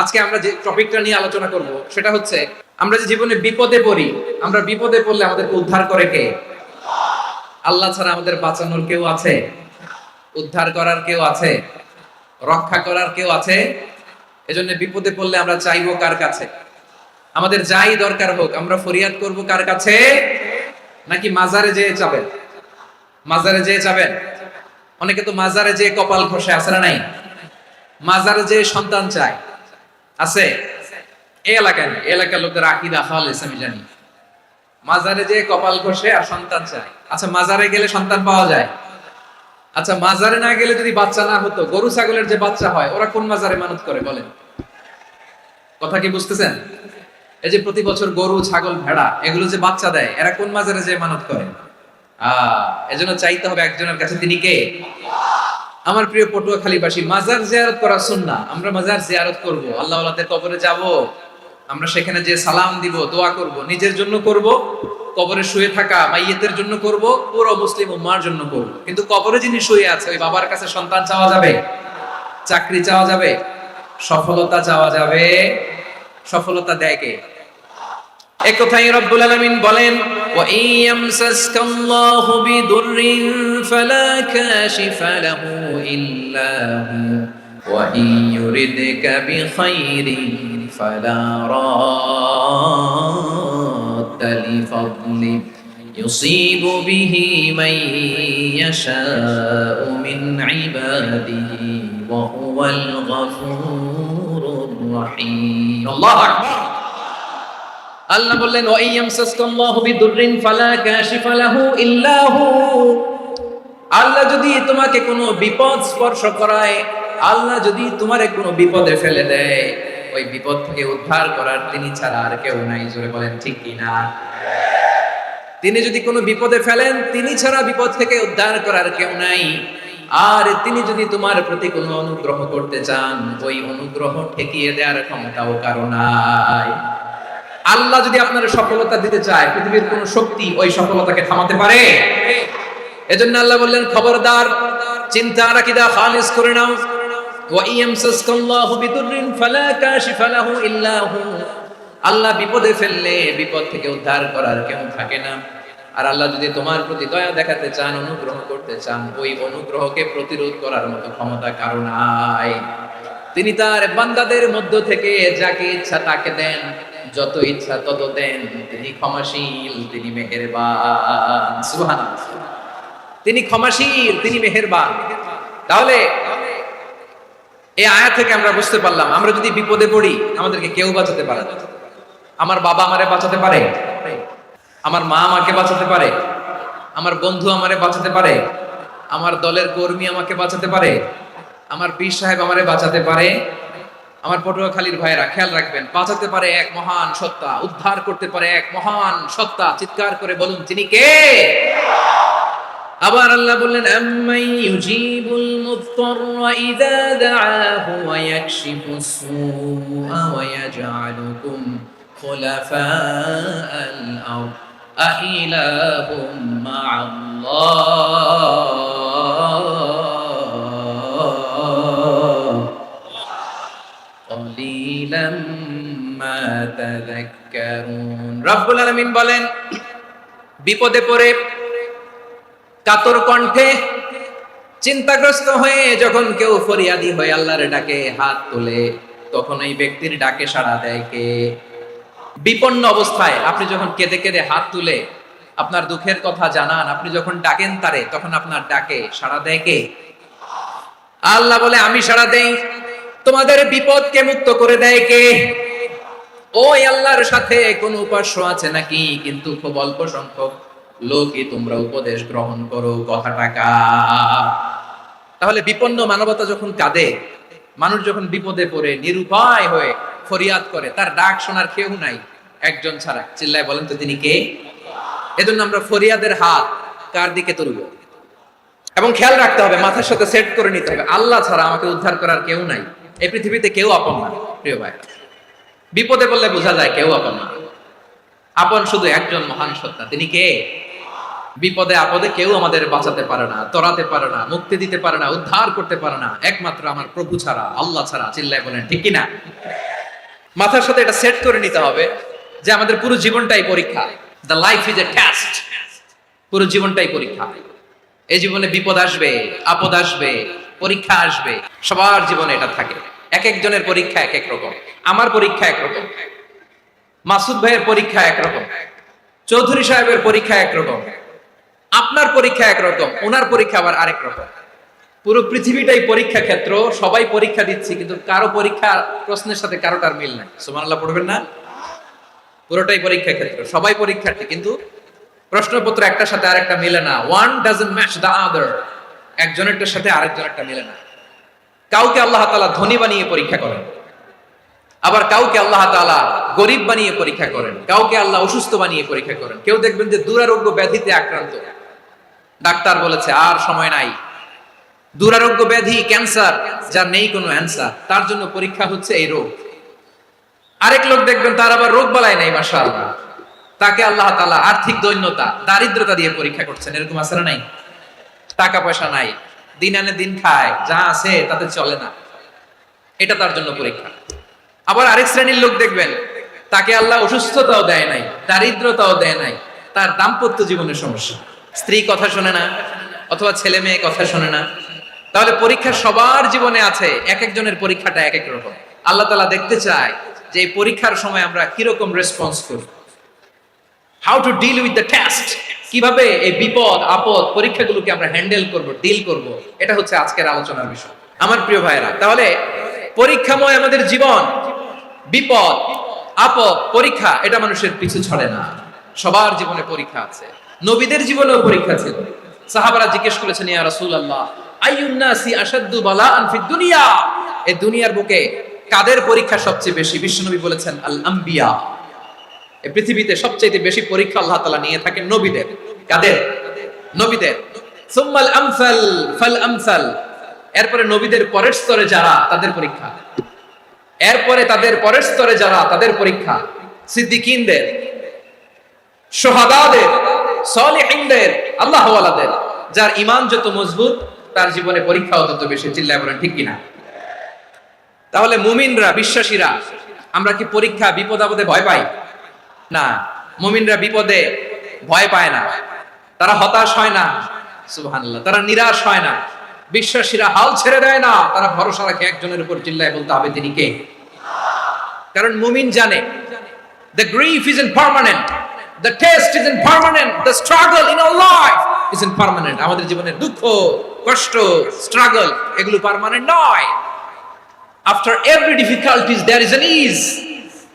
আজকে আমরা যে টপিকটা নিয়ে আলোচনা করব সেটা হচ্ছে আমরা যে জীবনে বিপদে পড়ি, আমরা বিপদে পড়লে আমাদেরকে উদ্ধার করে কে? আল্লাহ ছাড়া আমাদের বাঁচানোর কেউ আছে? উদ্ধার করার কেউ আছে? রক্ষা করার কেউ আছে? এজন্য বিপদে পড়লে আমরা চাইবো কার কাছে? আমাদের যাই দরকার হোক আমরা ফরিয়াদ করব কার কাছে? নাকি মাজারে যেয়ে চাবেন? মাজারে যেয়ে চাবেন? অনেকে তো মাজারে যেয়ে কপাল ঘষে, আছে না নাই? মাজারে যেয়ে সন্তান চায়, আছে? এই এলাকায় না, এলাকার লোকদের আকীদা খালেস আমি জানি। মাজারে যে কপাল ঘষে আর সন্তান চায়। আচ্ছা, মাজারে গেলে সন্তান পাওয়া যায়? আচ্ছা, মাজারে না গেলে যদি বাচ্চা না হতো, গরু ছাগলের যে বাচ্চা হয় ওরা কোন মাজারে মানত করে বলেন? কথা কি বুঝতেছেন? এই যে প্রতি বছর গরু ছাগল ভেড়া এগুলো যে বাচ্চা দেয়, এরা কোন মাজারে যে মানত করে? এজন্য চাইতে হবে একজনের কাছে, তিনি কে? আমার প্রিয় পটুয়াখালীবাসী, মাজার জিয়ারত করা সুন্নাহ। আমরা মাজার জিয়ারত করব, আল্লাহ ওয়ালাদের কবরে যাব, আমরা সেখানে যে সালাম দিব, দোয়া করব, নিজের জন্য করব, কবরে শুয়ে থাকা মাইয়েতের জন্য করব, পুরো মুসলিম উম্মার জন্য করব। কিন্তু কবরে যিনি শুয়ে আছে ওই বাবার কাছে সন্তান চাওয়া যাবে? চাকরি চাওয়া যাবে? সফলতা চাওয়া যাবে? সফলতা দেয় কে? এক কথাই রব্বুল আলামিন বলেন, ওয়া ইয়ামসাসকাল্লাহু বিদুররিন ফালা কাশিফা লাহু ইল্লা হু ওয়া ইয়ুরিদকা বিখাইরিন ফালা রাদ্দা লিফাদলি ইউসিবু বিহি মান ইয়াশাউ মিন ইবাদিহি ওয়া হুয়াল গফুরুর রহিম। আল্লাহু আকবার। আল্লাহ বললেন, ওয়া ইয়ামসাসকাল্লাহু বিদুররিন ফালা কাশিফা লাহু ইল্লা হু। আল্লাহ যদি তোমাকে কোনো বিপদ স্পর্শ করায়, আল্লাহ যদি তোমারে কোনো বিপদে ফেলে দেয়, ওই বিপদ থেকে উদ্ধার করার তিনি ছাড়া আর কেউ নাই। জোরে বলেন ঠিক কি না? তিনি যদি কোনো বিপদে ফেলেন, তিনি ছাড়া বিপদ থেকে উদ্ধার করার কেউ নাই। আর তিনি যদি তোমার প্রতি কোনো অনুগ্রহ করতে চান, ওই অনুগ্রহ ঠেকিয়ে দেওয়ার ক্ষমতাও কারো নাই। আল্লাহ যদি আপনার সফলতা দিতে চায়, পৃথিবীর কোন শক্তি ওই সফলতাকে থামাতে পারে? এজন্য আল্লাহ বললেন, খবরদার, চিন্তা আর আকীদা খালিস করে নাও। ওয়া ইয়ামসাসকাল্লাহু বিদুররিন ফালা কাশিফা লাহু ইল্লা হু। আল্লাহ বিপদে ফেললে বিপদ থেকে উদ্ধার করার কেউ থাকে না। আর আল্লাহ যদি তোমার প্রতি দয়া দেখাতে চান, অনুগ্রহ করতে চান, ওই অনুগ্রহকে প্রতিরোধ করার মতো ক্ষমতা কারো নাই। তিনি তার বান্দাদের মধ্য থেকে যাকে ইচ্ছা তাকে দেন, যত ইচ্ছা তত দেন। তিনি ক্ষমাশীল, তিনি মেহেরবান। সুবহানাল্লাহ। তিনি ক্ষমাশীল, তিনি মেহেরবান। তাহলে এই আয়াত থেকে আমরা বুঝতে পারলাম, আমরা যদি বিপদে পড়ি আমাদেরকে কেউ বাঁচাতে পারে না। আমার বাবা আমারে বাঁচাতে পারে, আমার মা আমাকে বাঁচাতে পারে, আমার বন্ধু আমারে বাঁচাতে পারে, আমার দলের কর্মী আমাকে বাঁচাতে পারে, আমার পীর সাহেব আমারে বাঁচাতে পারে। আমার পটুয়াখালীর ভাইরা খেয়াল রাখবেন, বাঁচাতে পারে এক মহান সত্তা, উদ্ধার করতে পারে এক মহান সত্তা। চিৎকার করে বলুন, তিনি কে? আবার আল্লাহ বললেন, আম্মাই ইউজিবুল মুত্তাররা ইযা দাআহু ওয়া ইয়াকশিফুস সুআ ওয়া ইয়াজআলুকুম খুলাফাআল আরদ আইলাহুম মা'আল্লাহ ক্বালিলাম মা তাযাক্কারুন। রব্বুল আলামিন বলেন, বিপদে পড়ে কাতর কণ্ঠে চিন্তাগ্রস্ত হয়ে যখন কেউ ফরিয়াদি হয়ে আল্লাহর ডাকে হাত তোলে, তখন এই ব্যক্তির ডাকে সাড়া দেয় কে? বিপন্ন অবস্থায় আপনি যখন কেঁদে কেঁদে হাত তুলে আপনার দুঃখের কথা জানান, আপনি যখন ডাকেন তারে, তখন আপনার ডাকে সাড়া দেয় কে? আল্লাহ বলে, আমি সাড়া দেই। তোমাদের বিপদকে মুক্ত করে দেয় কে? ওই আল্লাহর সাথে কোন উপাস্য আছে নাকি? কিন্তু খুব অল্প সংখ্যক লোকই তোমরা উপদেশ গ্রহণ করো। কথাটা কার? তাহলে বিপন্ন মানবতা যখন কাঁদে, মানুষ যখন বিপদে পড়ে নিরুপায় হয়ে ফরিয়াদ করে, তার ডাক শোনার কেউ নাই একজন ছাড়া। চিল্লায় বলেন তো, তিনি কে? এজন্য আমরা ফরিয়াদের হাত কার দিকে তুলব? এবং খেয়াল রাখতে হবে, মাথার সাথে সেট করে নিতে হবে, আল্লাহ ছাড়া আমাকে উদ্ধার করার কেউ নাই। এই পৃথিবীতে কেউ আপন না। প্রিয় ভাই, বিপদে পড়লে বোঝা যায় কেউ আপন না। আপন শুধু একজন মহান সত্তা, তিনি কে? বিপদে আপদে কেউ আমাদের বাঁচাতে পারে না, তরাতে পারে না, মুক্তি দিতে পারে না, উদ্ধার করতে পারে না, একমাত্র আমার প্রভু ছাড়া, আল্লাহ ছাড়া। চিল্লায় বলেন ঠিক কিনা? মাথার সাথে এটা সেট করে নিতে হবে যে আমাদের পুরো জীবনটাই পরীক্ষা। The life is a test. পুরো জীবনটাই পরীক্ষা। এই জীবনে বিপদ আসবে, আপদ আসবে, পরীক্ষা আসবে, সবার জীবনে এটা থাকে। এক একজনের পরীক্ষা এক এক রকম। আমার পরীক্ষা একরকম, মাসুদ ভাইয়ের পরীক্ষা একরকম, চৌধুরী সাহেবের পরীক্ষা একরকম, আপনার পরীক্ষা একরকম, ওনার পরীক্ষা আবার আরেক রকম। পুরো পৃথিবীটাই পরীক্ষা ক্ষেত্র, সবাই পরীক্ষা দিচ্ছি, কিন্তু কারো পরীক্ষা প্রশ্নের সাথে কারোটার মিল নাই। সুবহানাল্লাহ পড়বেন না? পুরোটাই পরীক্ষা ক্ষেত্র, সবাই পরীক্ষার্থী, কিন্তু প্রশ্নপত্র একটার সাথে আরেকটা মিলে না। One doesn't match the other. একজনেরটার সাথে আরেকজনেরটা মিলে না। কাউকে আল্লাহ তাআলা ধনী বানিয়ে পরীক্ষা করেন, আবার কাউকে আল্লাহ তাআলা গরিব বানিয়ে পরীক্ষা করেন, কাউকে আল্লাহ অসুস্থ বানিয়ে পরীক্ষা করেন। কেউ দেখবেন যে দুরারোগ্য ব্যাধিতে আক্রান্ত, ডাক্তার বলেছে আর সময় নাই, দুরারোগ্য ব্যাধি, ক্যান্সার, যার নেই কোনো অ্যান্সার, তার জন্য পরীক্ষা হচ্ছে এই রোগ। আরেক লোক দেখবেন তার আবার রোগ বালাই নাই, মাশাআল্লাহ, তাকে আল্লাহ তাআলা আর্থিক দৈন্যতা, দারিদ্রতা দিয়ে পরীক্ষা করছেন। এরকম আছে না নাই? টাকা পয়সা নাই, দিন আনে দিন খায়, যা আছে তাতে চলে না, এটা তার জন্য পরীক্ষা। আবার আরেক শ্রেণীর লোক দেখবেন তাকে আল্লাহ অসুস্থতাও দেয় নাই, দারিদ্রতাও দেয় নাই, তার দাম্পত্য জীবনের সমস্যা, স্ত্রী কথা শোনে না, অথবা ছেলে মেয়ে কথা শোনে না। তাহলে পরীক্ষা সবার জীবনে আছে, এক একজনের পরীক্ষাটা এক এক রকম। আল্লাহ তাআলা দেখতে চায় যে এই পরীক্ষার সময় আমরা কিরকম রেসপন্স করি, how to deal with the test, কিভাবে এই বিপদ আপদ পরীক্ষাগুলোকে আমরা হ্যান্ডেল করব, ডিল করব, এটা হচ্ছে আজকের আলোচনার বিষয়। আমার প্রিয় ভাইরা, তাহলে পরীক্ষাময় আমাদের জীবন, বিপদ আপদ পরীক্ষা, এটা মানুষের পিছু ছড়ে না, সবার জীবনে পরীক্ষা আছে। নবীদের জীবনেও পরীক্ষা ছিল। সাহাবারা জিজ্ঞেস করেছেন, ইয়া রাসূলুল্লাহ আইয়ুন নাসি আশাদ্দু বালাআন ফিদ দুনিয়া, এই দুনিয়ার বুকে কাদের পরীক্ষা সবচেয়ে বেশি? বিশ্বনবী বলেছেন আল আম্বিয়া, এই পৃথিবীতে সবচেয়ে বেশি পরীক্ষা আল্লাহ তাআলা নিয়ে থাকেন নবীদের। কাদের? নবীদের। সুম্মাল আমসাল ফাল আমসাল, এরপরে নবীদের পরের স্তরে যারা, তাদের পরীক্ষা। এরপরে তাদের পরের স্তরে যারা, তাদের পরীক্ষা। সিদ্দিকীনদের, শুহাদাদের, সালিহিনদের, আল্লাহওয়ালাদের, যার ঈমান যত মজবুত তার জীবনে পরীক্ষাও তত বেশি। চিল্লায় বলেন ঠিক কিনা? তাহলে মুমিনরা, বিশ্বাসীরা, আমরা কি পরীক্ষা বিপদ আপদে ভয় পাই? না, মুমিনরা বিপদে ভয় পায় না, তারা হতাশ হয় না, সুবহানাল্লাহ, তারা নিরাশ হয় না। বিশ্বাসীরা হাল ছেড়ে দেয় না, তারা ভরসা রাখে একজনের উপর, চিল্লায় বলতে হবে তিনি কে? কারণ মুমিন জানে the grief isn't permanent, the test isn't permanent, the struggle in our life isn't permanent. আমাদের জীবনের দুঃখ, কষ্ট, স্ট্রাগল, এগুলো পার্মানেন্ট নয়। after every difficulties there is an ease.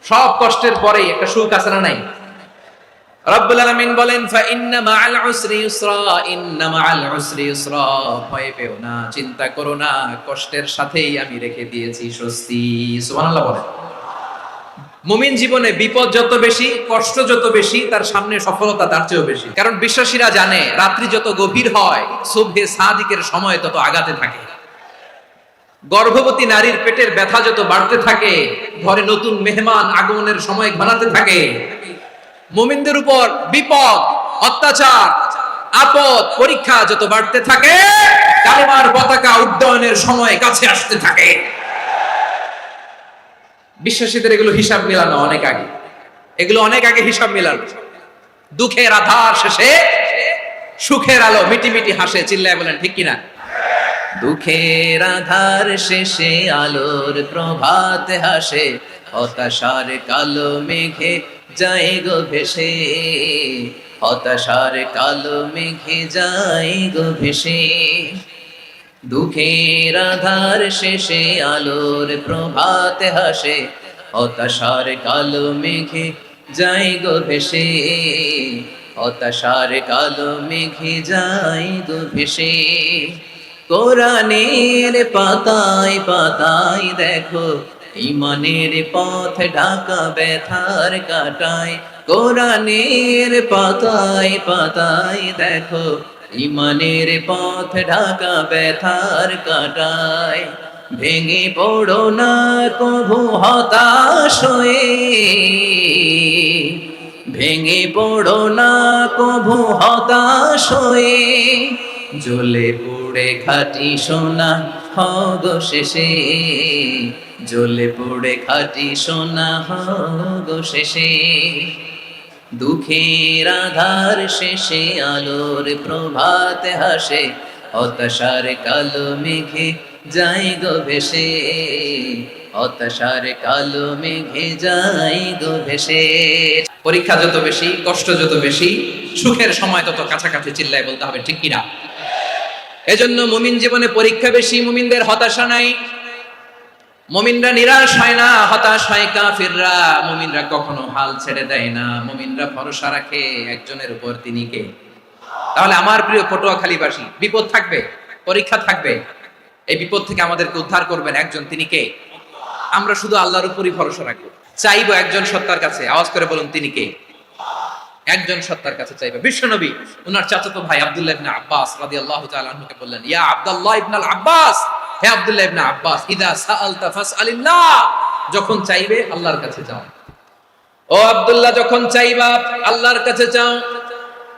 সব কষ্টের পরে একটা সুখ আছে না নাই? রব্বুল আলামিন বলেন ফা ইন্না মাআল উসরি ইউসরা, ইন্না মাআল উসরি ইউসরা, ভয় পেও না, চিন্তা করো না, কষ্টের সাথেই আমি রেখে দিয়েছি স্বস্তি। সুবহানাল্লাহ বলেন। মুমিন জীবনে বিপদ যত বেশি, কষ্ট যত বেশি, তার সামনে সফলতা তার চেয়েও বেশি। কারণ বিশ্বাসীরা জানে রাত্রি যত গভীর হয়, সুবহে সাদিকের সময় তত আগাতে থাকে। গর্ভবতী নারীর পেটের ব্যথা যত বাড়তে থাকে, ঘরে নতুন মেহমান আগমনের সময় ঘনাতে থাকে। মুমিনদের উপর বিপদ, অত্যাচার, আপদ, পরীক্ষা যত বাড়তে থাকে, কালেমার পতাকা উড্ডয়নের সময় কাছে আসতে থাকে। বিশ্বাসীদের এগুলো হিসাব মেলানো অনেক আগে, এগুলো অনেক আগে হিসাব মেলানো। দুঃখের আধার শেষে সুখের আলো মিটি মিটি হাসে। চিল্লায় বলেন ঠিক কিনা? দুঃখের আধার শেষে আলোর প্রভাত হাসে, হতাশার কালো মেঘে যায় গো ভেসে, হতাশার কালো মেঘে যায় গো ভেসে। দুঃখের আধার শেষে আলোর প্রভাত হাসে, হতাশার কালো মেঘে যায় গো ভেসে, হতাশার কালো মেঘে যায় গো ভেসে। কোরআনের পাতায় পাতায় দেখো ঈমানের পথ ঢাকা ব্যথার কাটায়, কোরআনের পাতায় পাতায় দেখো ঈমানের পথ ঢাকা ব্যথার কাটায়। ভেঙে পড়ো না কভু হতাশ হয়ে, ভেঙে পড়ো না কভু হতাশ হয়ে, জ্বলে পুড়ে খাঁটি সোনা হগো শেষে, জ্বলে পুড়ে খাঁটি সোনা হগো শেষে। দুঃখের আধার শেষে আলোর প্রভাত হাসে, হতাশার কালো মেঘে যাই গো ভেসে, হতাশার কালো মেঘে যাই গো ভেসে। পরীক্ষা যত বেশি, কষ্ট যত বেশি, সুখের সময় তত কাছাকাছি, চিল্লায় বলতে হবে ঠিক কিনা? এজন্য মুমিন জীবনে পরীক্ষা বেশি, মুমিনদের হতাশা নাই। মুমিনরা নিরাশ হয় না, হতাশ হয় কাফিররা। মুমিনরা কখনো হাল ছেড়ে দেয় না, মুমিনরা ভরসা রাখে একজনের উপর, তিনি কে? তাহলে আমার প্রিয় পটুয়াখালীবাসী, বিপদ থাকবে, পরীক্ষা থাকবে, এই বিপদ থেকে আমাদেরকে উদ্ধার করবেন একজন, তিনি কে? আমরা শুধু আল্লাহর উপরই ভরসা রাখবো, চাইবো একজন সত্তার কাছে। আওয়াজ করে বলুন তিনি কে? একজন সত্তার কাছে চাইবে। বিশ্বনবী ওনার চাচাতো ভাই আব্দুল্লাহ ইবনে আব্বাস রাদিয়াল্লাহু তাআলা আনহুকে বললেন, ইয়া আব্দুল্লাহ ইবনুল আব্বাস, হে আব্দুল্লাহ ইবনে আব্বাস, ইদা সাআলতা ফাসআলিল্লাহ, যখন চাইবে আল্লাহর কাছে যাও। ও আব্দুল্লাহ, যখন চাইবা আল্লাহর কাছে চাও।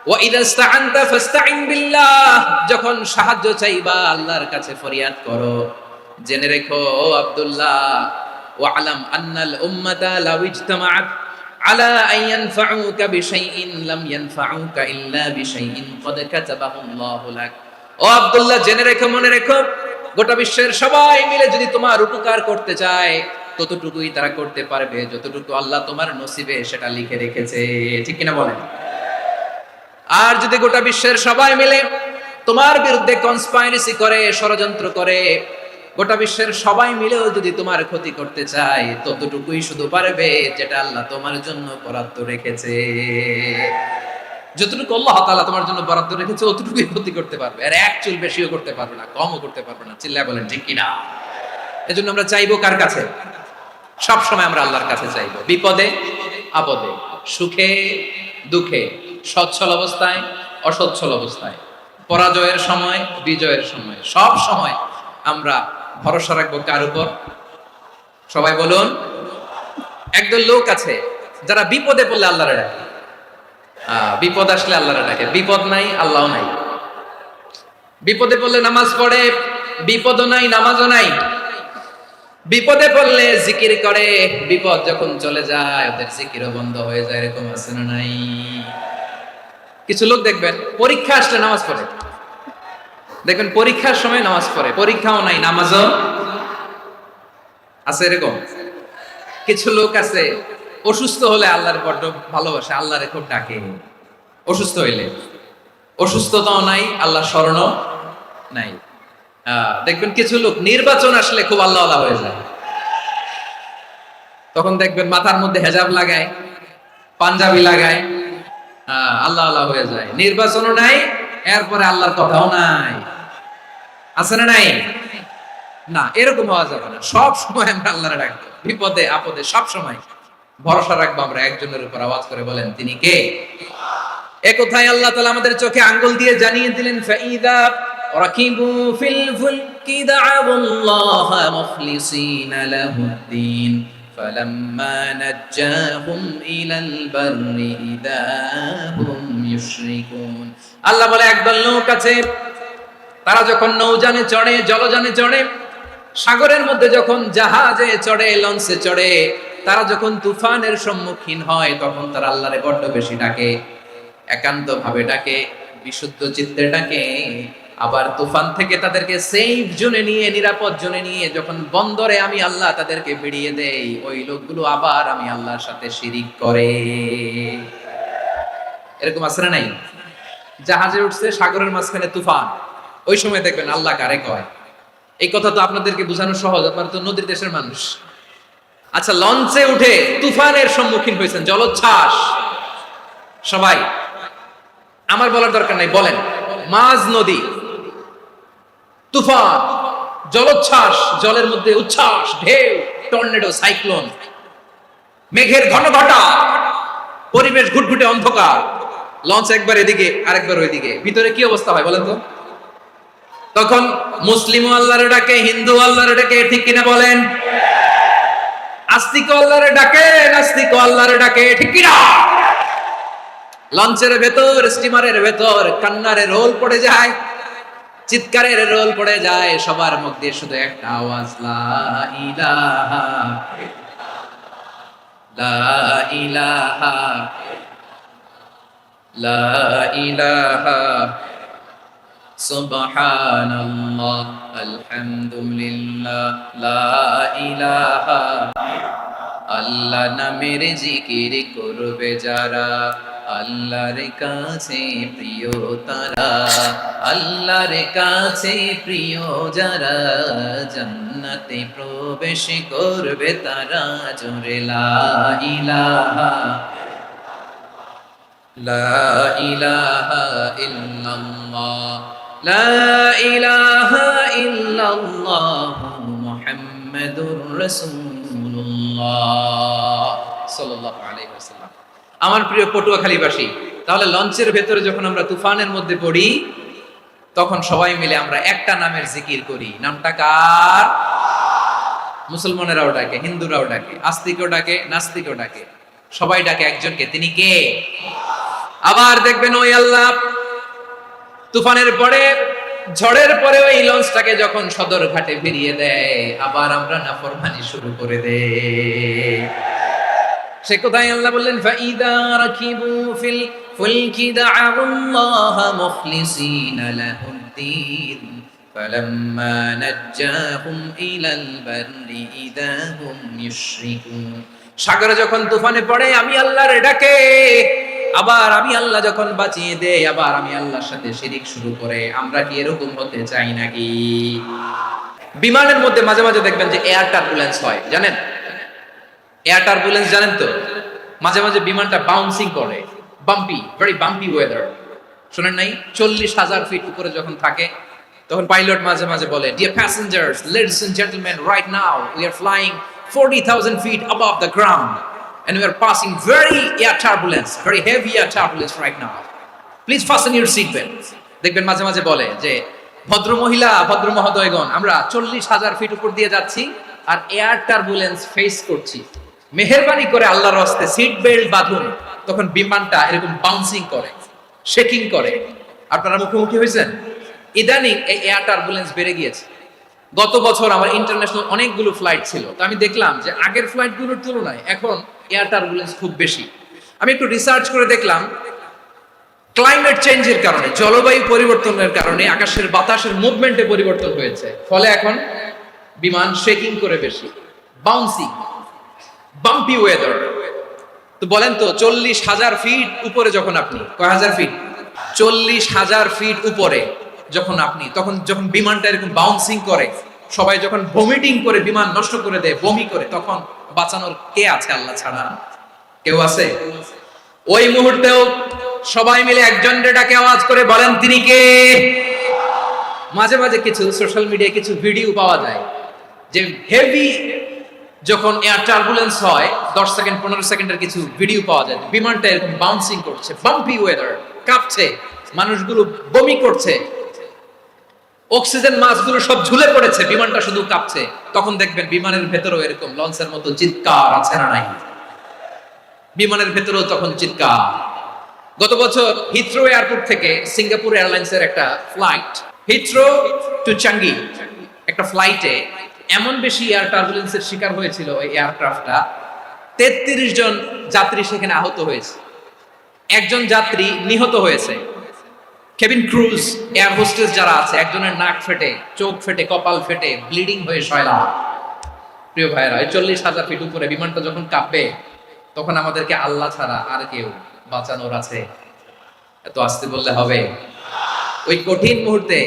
ওয়া ইদা ইসতাআনতা ফাসতাইন বিল্লাহ, যখন সাহায্য চাইবা আল্লাহর কাছে ফরিয়াদ করো। জেনে রেখো ও আব্দুল্লাহ, ওয়া আলাম আন্নাল উম্মাতা লাউ ইজতামাআত আলা আন ইয়ানফাউকা বিশাইইন লাম ইয়ানফাউকা ইল্লা বিশাইইন ক্বাদ কাতাবাহু আল্লাহু লাক। ও আব্দুল্লাহ, জেনে রেখো, মনে রেখো, গোটা বিশ্বের সবাই মিলে যদি তোমার উপকার করতে চায়, ততটুকুই তারা করতে পারবে যতটুকু আল্লাহ তোমার নসিবে সেটা লিখে রেখেছে। ঠিক কিনা বলেন? আর যদি গোটা বিশ্বের সবাই মিলে তোমার বিরুদ্ধে কনস্পাইরেসি করে, ষড়যন্ত্র করে, গোটা বিশ্বের সবাই মিলেও যদি তোমার ক্ষতি করতে চায়, ততটুকুই শুধু পারবে যেটা আল্লাহ তোমার জন্য বরাদ্দ রেখেছে। যতটুকু আল্লাহ তাআলা তোমার জন্য বরাদ্দ রেখেছে অতটুকুই ক্ষতি করতে পারবে, আর এক চুল বেশিও করতে পারবে না, কমও করতে পারবে না। চিল্লায় বলেন ঠিক কিনা? এজন্য আমরা চাইবো কার কাছে? সব সময় আমরা আল্লাহর কাছে চাইবো, বিপদে আপদে, সুখে দুঃখে, সচ্ছল অবস্থায় অসচ্ছল অবস্থায়, পরাজয়ের সময় বিজয়ের সময়, সব সময় আমরা ভরসা রাখবো কার উপর? সবাই বলুন। একদল লোক আছে যারা বিপদে পড়লে আল্লাহরে ডাকে, বিপদ আসলে আল্লাহরে ডাকে, বিপদ নাই আল্লাহও নাই। বিপদে পড়লে নামাজ পড়ে, বিপদও নাই নামাজও নাই। বিপদে পড়লে জিকির করে, বিপদ যখন চলে যায় ওদের জিকিরও বন্ধ হয়ে যায়। এরকম আছে না নাই? কিছু লোক দেখবেন পরীক্ষা আসলে নামাজ পড়ে, দেখবেন পরীক্ষার সময় নামাজ পড়ে, পরীক্ষাও নাই নামাজও আছে। এরকম কিছু লোক আছে অসুস্থ হলে আল্লাহর বড্ড ভালোবাসে, আল্লাহরে খুব ডাকে। অসুস্থ হইলে অসুস্থতাও নাই, আল্লাহ স্মরণও নাই। দেখবেন কিছু লোক নির্বাচন আসলে খুব আল্লাহ আল্লাহ হয়ে যায়, তখন দেখবেন মাথার মধ্যে হেজাব লাগায়, পাঞ্জাবি লাগায়, আল্লাহ আল্লাহ হয়ে যায়। নির্বাচনও নাই, এরপরে আল্লাহর কথাও নাই। আছে না নাই? না, এরকম হওয়া যাবে না। সব সময় আমরা আল্লাহরে ডাকবো, বিপদে আপদে সব সময় ভরসা রাখবো আমরা একজনের উপর। আওয়াজ করে বলেন তিনি কে? এ কথাই আল্লাহ তাআলা আমাদের চোখে আঙ্গুল দিয়ে জানিয়ে দিলেন, ফাইদা রাকিবু ফিল ফুলকি দা'আবুল্লাহা মুখলিসিনা লাহুদ্দিন ফালাম্মা নাজ্জাহুম ইলাল বাররি ইযা হুম ইউশরিকুন। আল্লাহ বলে একদল লোক আছে, তারা যখন নৌযানে চড়ে, জলযানে চড়ে, সাগরের মধ্যে যখন জাহাজে চড়ে, লঞ্চে চড়ে, তারা যখন তুফানের সম্মুখীন হয়, তখন তারা আল্লাহরে বড্ড বেশি ডাকে, একান্ত ভাবে ডাকে, বিশুদ্ধ চিত্তে ডাকে। আবার তুফান থেকে তাদেরকে সেফ জোনে নিয়ে, নিরাপদ জোনে নিয়ে যখন বন্দরে আমি আল্লাহ তাদেরকে বেরিয়ে দেই, ওই লোকগুলো আবার আমি আল্লাহর সাথে শিরিক করে। এরকম আছে না নাই? জাহাজে উঠছে, সাগরের মাঝখানে তুফান, ওই সময় দেখবেন আল্লাহ কারে কয়। এই কথা তো আপনাদেরকে বোঝানো সহজ, আপনারা তো নদীর দেশের মানুষ। আচ্ছা, লঞ্চে উঠে তুফানের সম্মুখীন হয়েছেন, জলোচ্ছ্বাস, সবাই, আমার বলার দরকার নাই, বলেন, মাঝ নদী, তুফান, জলোচ্ছ্বাস, জলের মধ্যে উচ্ছ্বাস, ঢেউ, টর্নেডো, সাইক্লোন, মেঘের ঘনঘটা, পরিবেশ ঘুটঘুটে অন্ধকার, লঞ্চ একবার এদিকে আরেকবার ওইদিকে, ভিতরে কি অবস্থা হয় বলেন তো? তখন মুসলিম আল্লাহরে ডাকে, হিন্দু আল্লাহরে ডাকে, ঠিক কিনা বলেন? আস্তিক আল্লাহরে ডাকে, নাস্তিক আল্লাহরে ডাকে, ঠিক কিনা? লঞ্চের ভেতর, স্টিমারের ভেতর কান্নারে রোল পড়ে যায়, চিৎকারের রোল পড়ে যায়, সবার মুখ দিয়ে শুধু একটা আওয়াজ, লা ইলাহা, লা ইলাহা, লা ইলাহা, সুবহানাল্লাহ, আলহামদুলিল্লাহ, লা ইলাহা। আল্লাহ নামের জিকির করবে যারা, আল্লাহর কাছে প্রিয় তারা, আল্লাহর কাছে প্রিয় যারা, জান্নাতে প্রবেশ করবে তারা, জোরে লা ইলাহা, লা ইলাহা ইল্লাল্লাহ, লা ইলাহা ইল্লাল্লাহ, মুহাম্মাদুর রাসূলুল্লাহ সাল্লাল্লাহু আলাইহি ওয়াসাল্লাম। আমার প্রিয় পটুয়াখালীবাসী, তাহলে লঞ্চের ভেতরে যখন আমরা তুফানের মধ্যে পড়ি, তখন সবাই মিলে আমরা একটা নামের জিকির করি। নামটা কার? মুসলমানেরাও ডাকে, হিন্দুরাও ডাকে, আস্তিকও ডাকে, নাস্তিকও ডাকে, সবাই ডাকে একজনকে। তিনি কে? আবার দেখবেন ওই আল্লাহ তুফানের পরে, ঝড়ের পরে ওই লঞ্চটাকে যখন সদর ঘাটে ফিরিয়ে দেয়, আবার আমরা নাফরমানি শুরু করে দেই। সে কোথায়? আল্লাহ বললেন, ফাইদা রাকিবু ফিল ফুলকি দা'আল্লাহ মুখলিসিনা লাহুদ্দিন ফালাম্মা নাজ্জাহুম ইলাল বাররি ইযা হুম ইউশরিকুন। সাগরে যখন তুফানে পড়ে আমি আল্লাহর ডাকে, আবার আমি আল্লাহ যখন বাঁচিয়ে দেই, আবার আমি আল্লাহর সাথে শিরিক শুরু করে। আমরা কি এরকম হতে চাই নাকি? বিমানের মধ্যে মাঝে মাঝে দেখবেন যে এয়ার টার্বুলেন্স হয়, জানেন? এয়ার টার্বুলেন্স জানেন তো? মাঝে মাঝে বিমানটা বাউন্সিং করে, বাম্পি, ভেরি বাম্পি ওয়েদার। শুনেন নাই? 40,000 ফিট উপরে যখন থাকে, তখন পাইলট মাঝে মাঝে বলে, dear passengers, ladies and gentleman, right now we are flying 40,000 feet above the ground and we are passing very air turbulence, very heavy air turbulence right now. Please fasten your seat belts. দেখবেন মাঝে মাঝে বলে যে, ভদ্র মহিলা, ভদ্র মহোদয়গণ, আমরা 40,000 ফিট উপর দিয়ে যাচ্ছি আর এয়ার টার্বুলেন্স ফেস করছি, মেহেরবানি করে আল্লাহর রাস্তে সিট বেল্ট বাঁধুন। তখন বিমানটা এরকম বাউন্সিং করে, শেকিং করে। আপনারা মুখোমুখি হয়েছেন? ইদানিং এই এয়ার টার্বুলেন্স বেড়ে গিয়েছে। গত বছর আমার ইন্টারন্যাশনাল অনেকগুলো ফ্লাইট ছিল, তো আমি দেখলাম যে আগের ফ্লাইটগুলোর তুলনায় এখন এয়ার টার্বুলেন্স খুব বেশি। আমি একটু রিসার্চ করে দেখলাম, ক্লাইমেট চেঞ্জের কারণে, জলবায়ু পরিবর্তনের কারণে আকাশের বাতাসের মুভমেন্টে পরিবর্তন হয়েছে, ফলে এখন বিমান শেকিং করে বেশি, বাউন্সিং, বাম্পি ওয়েদার। তো বলেন তো, 40,000 ফিট উপরে যখন আপনি, কয় হাজার ফিট? 40,000 ফিট উপরে যখন আপনি, তখন যখন বিমানটা এরকম বাউন্সিং করে, সবাই যখন ভমিটিং করে বিমান নষ্ট করে দেয়, বমি করে, তখন বাঁচানোর কে আছে আল্লাহ ছাড়া? কেউ আছে? ওই মুহূর্তেও সবাই মিলে একজনের ডাকে আওয়াজ করে বলেন, তিনি কে? মাঝে মাঝে কিছু সোশ্যাল মিডিয়ায় কিছু ভিডিও পাওয়া যায় যে হেভি যখন এয়ার টার্বুলেন্স হয়, 10 সেকেন্ড 15 সেকেন্ডের কিছু ভিডিও পাওয়া যায়, বিমানটা এরকম বাউন্সিং করছে, বাম্পি ওয়েদার, কাঁপছে, মানুষগুলো বমি করছে, অক্সিজেন মাস্কগুলো সব ঝুলে পড়েছে, বিমানটা শুধু কাঁপছে। তখন দেখবেন বিমানের ভেতরেও এরকম লঞ্চের মতো চিৎকার আছে না নাই? বিমানের ভেতরেও তখন চিৎকার। গত বছর হিথ্রো এয়ারপোর্ট থেকে সিঙ্গাপুর এয়ারলাইন্সের একটা ফ্লাইট, হিথ্রো টু চাঙ্গি, একটা ফ্লাইটে এমন বেশি এয়ার টার্বুলেন্সের শিকার হয়েছিল ওই এয়ারক্রাফটটা, 33 জন যাত্রী সেখানে আহত হয়েছে, একজন যাত্রী নিহত হয়েছে। কেবিন ক্রুজ, এয়ার হোস্টেস যারা আছে, একজনের নাক ফেটে, চোখ ফেটে, কপাল ফেটে, ব্লিডিং হয়ে শয়লা। প্রিয় ভাইরা, 40,000 ফিট উপরে বিমানটা যখন কাঁপবে, তখন আমাদেরকে আল্লাহ ছাড়া আর কেউ বাঁচানোর আছে? এত আসতে বললে হবে? ওই কঠিন মুহূর্তে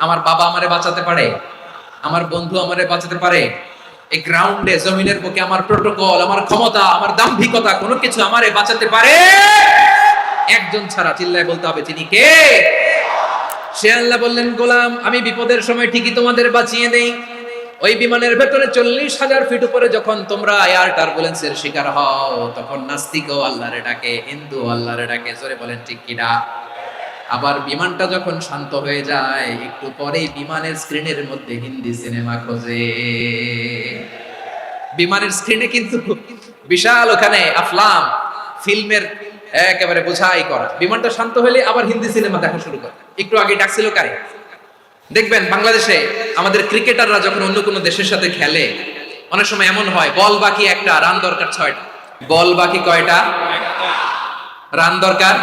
আমার বাবা আমারে বাঁচাতে পারে, আমার বন্ধু আমারে বাঁচাতে পারে। এই গ্রাউন্ডে, জমিনের বুকে আমার প্রোটোকল, আমার ক্ষমতা, আমার দাম্ভিকতা, কোনো কিছু আমারে বাঁচাতে পারে একজন ছাড়া। চিল্লায় বলতে হবে, তিনি কে? সে আল্লাহ বললেন, গোলাম, আমি বিপদের সময় ঠিকই তোমাদের বাঁচিয়ে দেই। ওই বিমানের ভেতরে 40,000 ফিট উপরে যখন তোমরা এয়ার টার্বুলেন্সের শিকার হও, তখন নাস্তিকও আল্লাহরে ডাকে, হিন্দু আল্লাহরে ডাকে, জোরে বলেন ঠিক কিনা? আবার বিমানটা যখন শান্ত হয়ে যায়, একটু পরেই বিমানের স্ক্রিনের মধ্যে হিন্দি সিনেমা খোঁজে। বিমানের স্ক্রিনে কিন্তু বিশাল ওখানে আফলাম, ফিল্মের একেবারে বোঝাই করা। বিমানটা শান্ত হলে আবার হিন্দি সিনেমা দেখা শুরু করে। একটু আগে ডাকছিল কারে? দেখবেন বাংলাদেশে আমাদের ক্রিকেটাররা যখন অন্য কোনো দেশের সাথে খেলে, অনেক সময় এমন হয় বল বাকি একটা, রান দরকার 6টা। বল বাকি কয়টা? রান দরকার।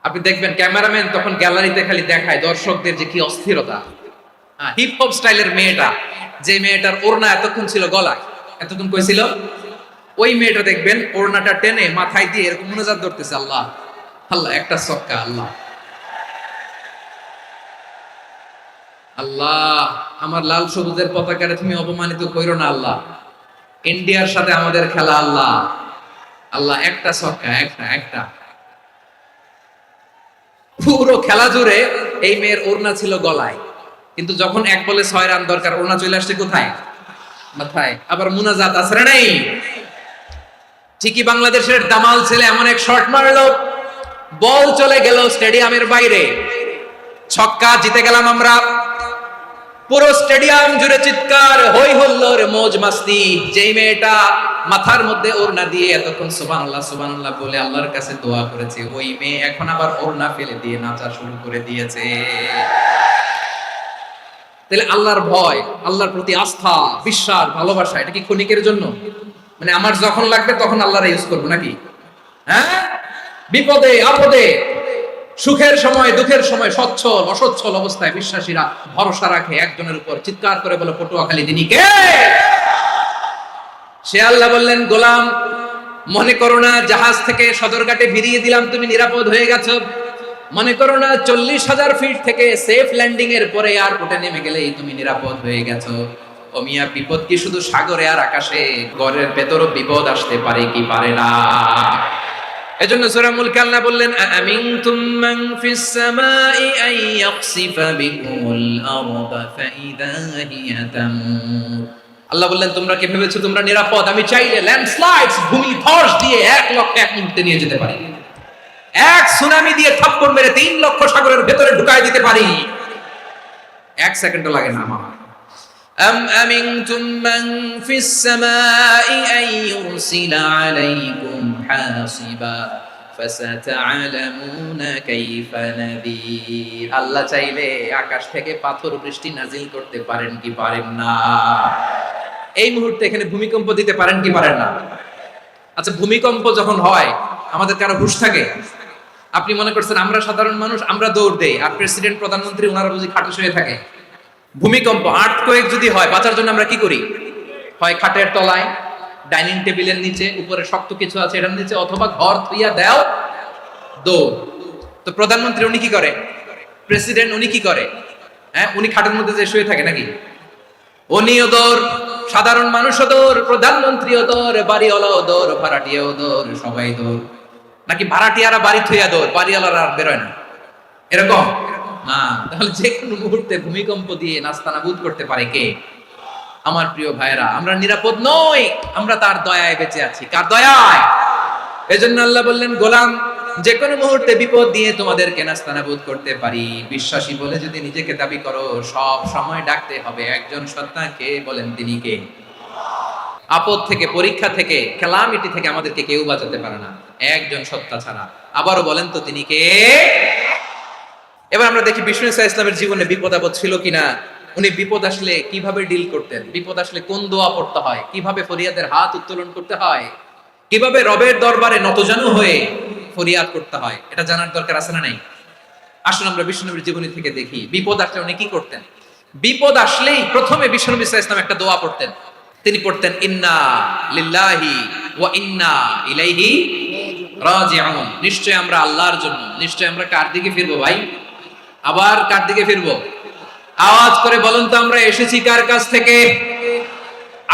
আপনি দেখবেন ক্যামেরাম্যান তখন গ্যালারিতে খালি দেখায় দর্শকদের যে কি অস্থিরতা। হিপ হপ স্টাইলের মেয়েটা, যে মেয়েটার ওড়না এতক্ষণ ছিল গলায়, এতক্ষণ কই ছিল, ওই মেয়েটা দেখবেন ওড়নাটা টেনে মাথায় দিয়ে এরকম মুনাজাত ধরতেছে, আল্লাহ আল্লাহ, একটা সক্কা, আল্লাহ আল্লাহ, আমার লাল সবুজের পতাকারে তুমি অপমানিত কইরো না আল্লাহ, ইন্ডিয়ার সাথে আমাদের খেলা আল্লাহ আল্লাহ, একটা সক্কা, একটা একটা। পুরো খেলা জুড়ে এই মেয়ের ওড়না ছিল গলায়, কিন্তু যখন এক বলে 6 রান দরকার, ওড়না চলে আসছে কোথায়? মাথায়। আবার মুনাজাত আসরে নাই। ঠিকই বাংলাদেশের দামাল ছেলে এমন এক শট মারলো, বল চলে গেল স্টেডিয়ামের বাইরে, ছক্কা, জিতে গেলাম আমরা। পুরো স্টেডিয়াম জুড়ে চিৎকার, হই হুল্লোড়, মৌজ মাস্তি। যেই মেয়েটা মাথার মধ্যে ওড়না দিয়ে এতক্ষণ সুবহানাল্লাহ সুবহানাল্লাহ বলে আল্লাহর কাছে দোয়া করেছে, ওই মেয়ে এখন আবার ওড়না ফেলে দিয়ে নাচা শুরু করে দিয়েছে। তাহলে আল্লাহর ভয়, আল্লাহর প্রতি আস্থা, বিশ্বাস, ভালোবাসা, এটা কি ক্ষণিকের জন্য? মানে আমার যখন লাগবে তখন আল্লাহর ইউজ করবো নাকি? হ্যাঁ, বিপদে আপদে, সুখের সময় দুঃখের সময়, সচ্ছল অসচ্ছল অবস্থায় বিশ্বাসীরা ভরসা রাখে একজনের উপর, চিৎকার করে বলে পটুয়াখালী তিনি কে? সে আল্লাহ বললেন, গোলাম মনে করো না জাহাজ থেকে সদরঘাটে ভিড়িয়ে দিলাম তুমি নিরাপদ হয়ে গেছো, মনে করো না 40,000 ফিট থেকে সেফ ল্যান্ডিং এর পরে এয়ারপোর্টে নেমে গেলেই তুমি নিরাপদ হয়ে গেছো। ও মিয়া, বিপদ কি শুধু সাগরে আর আকাশে? ঘরের ভেতরও বিপদ আসতে পারে কি পারে না? এজন্য সূরা মুলক আল্লাহ বললেন, আমিনতুম মান ফিস সামাই আন ইয়াখসিফা বিকুমুল আরদা ফাইদা হিয়া তামুর। আল্লাহ বললেন, তোমরা কি ভেবেছো তোমরা নিরাপদ? আমি চাইলে ল্যান্ডস্লাইডস, ভূমি ধস দিয়ে 1 লক্ষ 1 মুহূর্তে নিয়ে যেতে পারি। এক সুনামি দিয়ে থাপ্পড় মেরে 3 লক্ষ সাগরের ভেতরে ঢুকায় দিতে পারি, 1 সেকেন্ডও লাগে না আমার। أم أمنتم من في السماء أن يرسل عليكم حاصبا فستعلمون كيف نذير। আল্লাহ চাইলে আকাশ থেকে পাথর বৃষ্টি নাজিল করতে পারেন কি পারেন না? এই মুহূর্তে এখানে ভূমিকম্প দিতে পারেন কি পারেন না? আচ্ছা, ভূমিকম্প যখন হয় আমাদের কারো হুঁশ থাকে? আপনি মনে করছেন আমরা সাধারণ মানুষ, আমরা দৌড় দেই, আর প্রেসিডেন্ট প্রধানমন্ত্রী ওনারা বুঝি খাটে শুয়ে থাকে? ভূমিকম্প, আর্থকোয়েক যদি হয়, বাঁচার জন্য আমরা কি করি? হয় খাটের তলায়, ডাইনিং টেবিলের নিচে, উপরে শক্ত কিছু আছে এটার নিচে, অথবা ঘর থুইয়া দেও দৌড়। তো প্রধানমন্ত্রী উনি কি করে? প্রেসিডেন্ট উনি কি করে? হ্যাঁ, উনি খাটের মধ্যে যে শুয়ে থাকে নাকি? উনিও দৌড়, সাধারণ মানুষও দৌড়, প্রধানমন্ত্রীও দৌড়, বাড়িওয়ালাও দৌড়, ভাড়াটিয়াও দৌড়, সবাই দৌড়। নাকি ভাড়াটিয়ারা বাড়ি থুইয়া দৌড়, বাড়িওয়ালারা আর বেরোয় না? এরকম না। তাহলে যে কোনো মুহূর্তে ভূমিকম্প দিয়ে নাস্তানাবুদ করতে পারে কে? আমার প্রিয় ভাইরা, আমরা নিরাপদ নই, আমরা তার দয়ায় বেঁচে আছি। কার দয়ায়? এজন্য আল্লাহ বললেন, গোলাম যে কোনো মুহূর্তে বিপদ দিয়ে তোমাদেরকে নাস্তানাবুদ করতে পারি। বিশ্বাসী বলে যদি নিজেকে দাবি করো, সব সময় ডাকতে হবে একজন সত্তাকে। বলেন তিনি কে? আপদ থেকে, পরীক্ষা থেকে, ক্যালামিটি থেকে আমাদেরকে কেউ বাঁচাতে পারে না একজন সত্তা ছাড়া। আবারও বলেন তো তিনি কে? এবার আমরা দেখি বিষ্ণু ইসা ইসলামের জীবনে বিপদ আপদ ছিল কিনা, উনি বিপদ আসলে কিভাবে ডিল করতেন, বিপদ আসলে কোন দোয়া পড়তে হয়, কিভাবে ফরিয়াদের হাত উত্তোলন করতে হয়, কিভাবে রবের দরবারে নতজানু হয়ে ফরিয়াদ করতে হয়, এটা জানার দরকার আছে না নাই? আসুন আমরা বিষ্ণুনবীর জীবনী থেকে দেখি বিপদ আসলে উনি কি করতেন। বিপদ আসলেই প্রথমে বিষ্ণু ইসা ইসলাম একটা দোয়া পড়তেন। তিনি পড়তেন, ইন্না লিল্লাহি ওয়া ইন্না ইলাইহি রাজিউন। নিশ্চয় আমরা আল্লাহর জন্য, নিশ্চয় আমরা কার দিকে ফিরবো ভাই? আবার কার দিকে ফিরবো? আওয়াজ করে বলুন তো, আমরা এসেছি কার কাছ থেকে,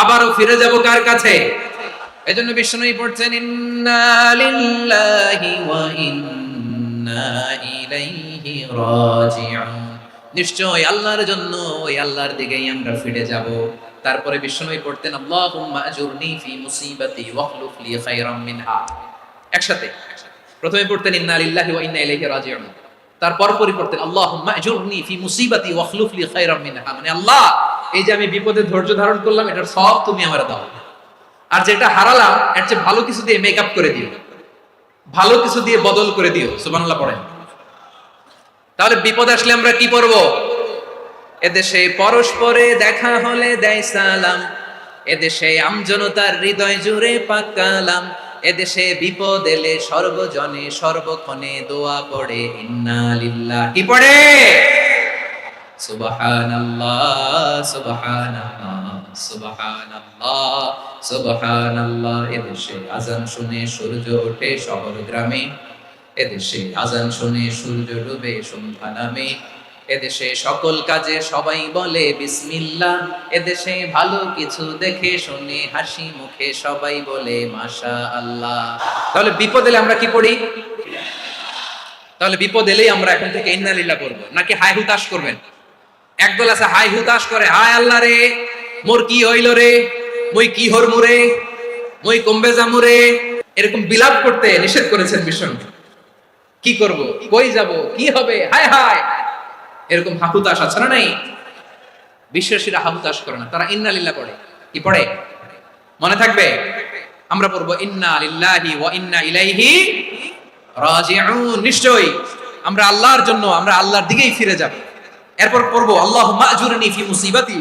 আবারও ফিরে যাব কার কাছে? এজন্য বিষ্ণুই পড়ছেন, ইন্না লিল্লাহি ওয়া ইন্না ইলাইহি রাজিউন। নিশ্চয় আল্লাহর জন্য, ওই আল্লাহর দিকেই আমরা ফিরে যাব। তারপরে বিষ্ণুই পড়তেন, আল্লাহুম্মা আজুরনি ফি মুসিবাতি ওয়াখলুফ লি খায়রাম মিনহা। একসাথে প্রথমে পড়তেন ইন্না লিল্লাহি ওয়া ইন্না ইলাইহি রাজিউন, তারপর পড়তেন আল্লাহুম্মা আজুরনি ফি মুসিবাতি ওয়াখলুফ লি খায়রাম মিনহা। মানে আল্লাহ, এই যে আমি বিপদে ধৈর্য ধারণ করলাম, এটার সব তুমি আমারে দাও, আর যেটা হারালাম এর চেয়ে ভালো কিছু দিয়ে মেকআপ করে দিও। ভালো কিছু দিয়ে বদল করে দিও, সুবহানাল্লাহ পড়েন। তাহলে বিপদ আসলে আমরা কি করব? এদেশে পরস্পরে দেখা হলে দেয় সালাম, এদেশে আমজনতার হৃদয় জুড়ে পাক কালাম, এদেশে বিপদ এলে সর্বজনে সর্বক্ষণে দোয়া পড়ে ইন্না লিল্লাহ, কি পড়ে? সুবহানাল্লাহ সুবহানাল্লাহ সুবহানাল্লাহ সুবহানাল্লাহ। এদেশে আজান শুনে সূর্য ওঠে শহর গ্রামে, এদেশে আজান শুনে সূর্য ডুবে সন্ধ্যা নামে, এদেশে সকল কাজে সবাই বলে বিসমিল্লাহ, এদেশে ভালো কিছু দেখে শুনে হাসি মুখে সবাই বলে মাশাআল্লাহ। তাহলে বিপদ এলে আমরা কি পড়ি? তাহলে বিপদ এলেই আমরা এখন থেকে ইন্না লিল্লাহ পড়বো, নাকি হাই হুতাশ করবেন? একদল আছে হাই হুতাশ করে, হায় আল্লাহ রে মোর কি হইল রে, মুই কি হরমু রে, মুই কমবে যামু রে, এরকম বিলাপ করতে নিষেধ করেছেন বিশ্বনবী। কি করব, কই যাব, কি হবে, হায় হায়, এরকম হাহুতাশ আছে না নাই? বিশ্বাসীরা হাহুতাশ করে না, তারা ইন্না লিল্লাহ পড়ে। কি পড়ে মনে থাকবে? আমরা পড়বো ইন্না লিল্লাহি ওয়া ইন্না ইলাইহি রাজিউন। নিশ্চয়ই আমরা আল্লাহর জন্য, আমরা আল্লাহর দিকেই ফিরে যাব। এরপর পড়বো আল্লাহুম্মা আজুরনি ফি মুসিবাতি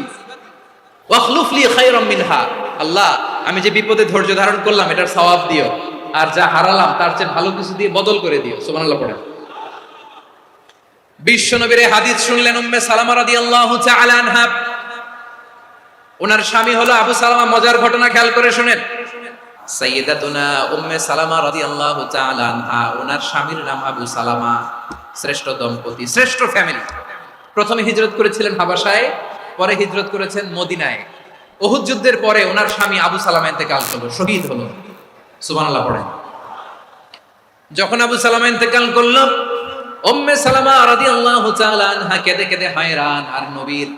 ওয়াখলুফ লি খায়রাম মিনহা। আল্লাহ, আমি যে বিপদে ধৈর্য ধারণ করলাম এটার সওয়াব দিও, আর যা হারালাম তার চেয়ে ভালো কিছু দিয়ে বদল করে দিও। সুবহানাল্লাহ পড়েন। বিশ্বনবীর হাদিস শুনলেন উম্মে সালামা রাদিয়াল্লাহু তাআলা আনহা। ওনার স্বামী হলো আবু সালামা। মজার ঘটনা খেয়াল করে শুনেন। সাইয়্যিদাতুনা উম্মে সালামা রাদিয়াল্লাহু তাআলা আনহা, ওনার স্বামীর নাম আবু সালামা। শ্রেষ্ঠ দম্পতি, শ্রেষ্ঠ ফ্যামিলি। প্রথমে হিজরত করেছিলেন হাবাসায়, পরে হিজরত করেছেন মদিনায়। উহুদ যুদ্ধের পরে ওনার স্বামী আবু সালামা ইন্তেকাল হলো, শহীদ হলো। সুবহানাল্লাহ পড়েন। যখন আবু সালামা ইন্তেকাল করলো, উম্মে সালামা রাদিয়াল্লাহু তাআলা আনহা কেঁদে কেঁদে হায়রান। আর নবীর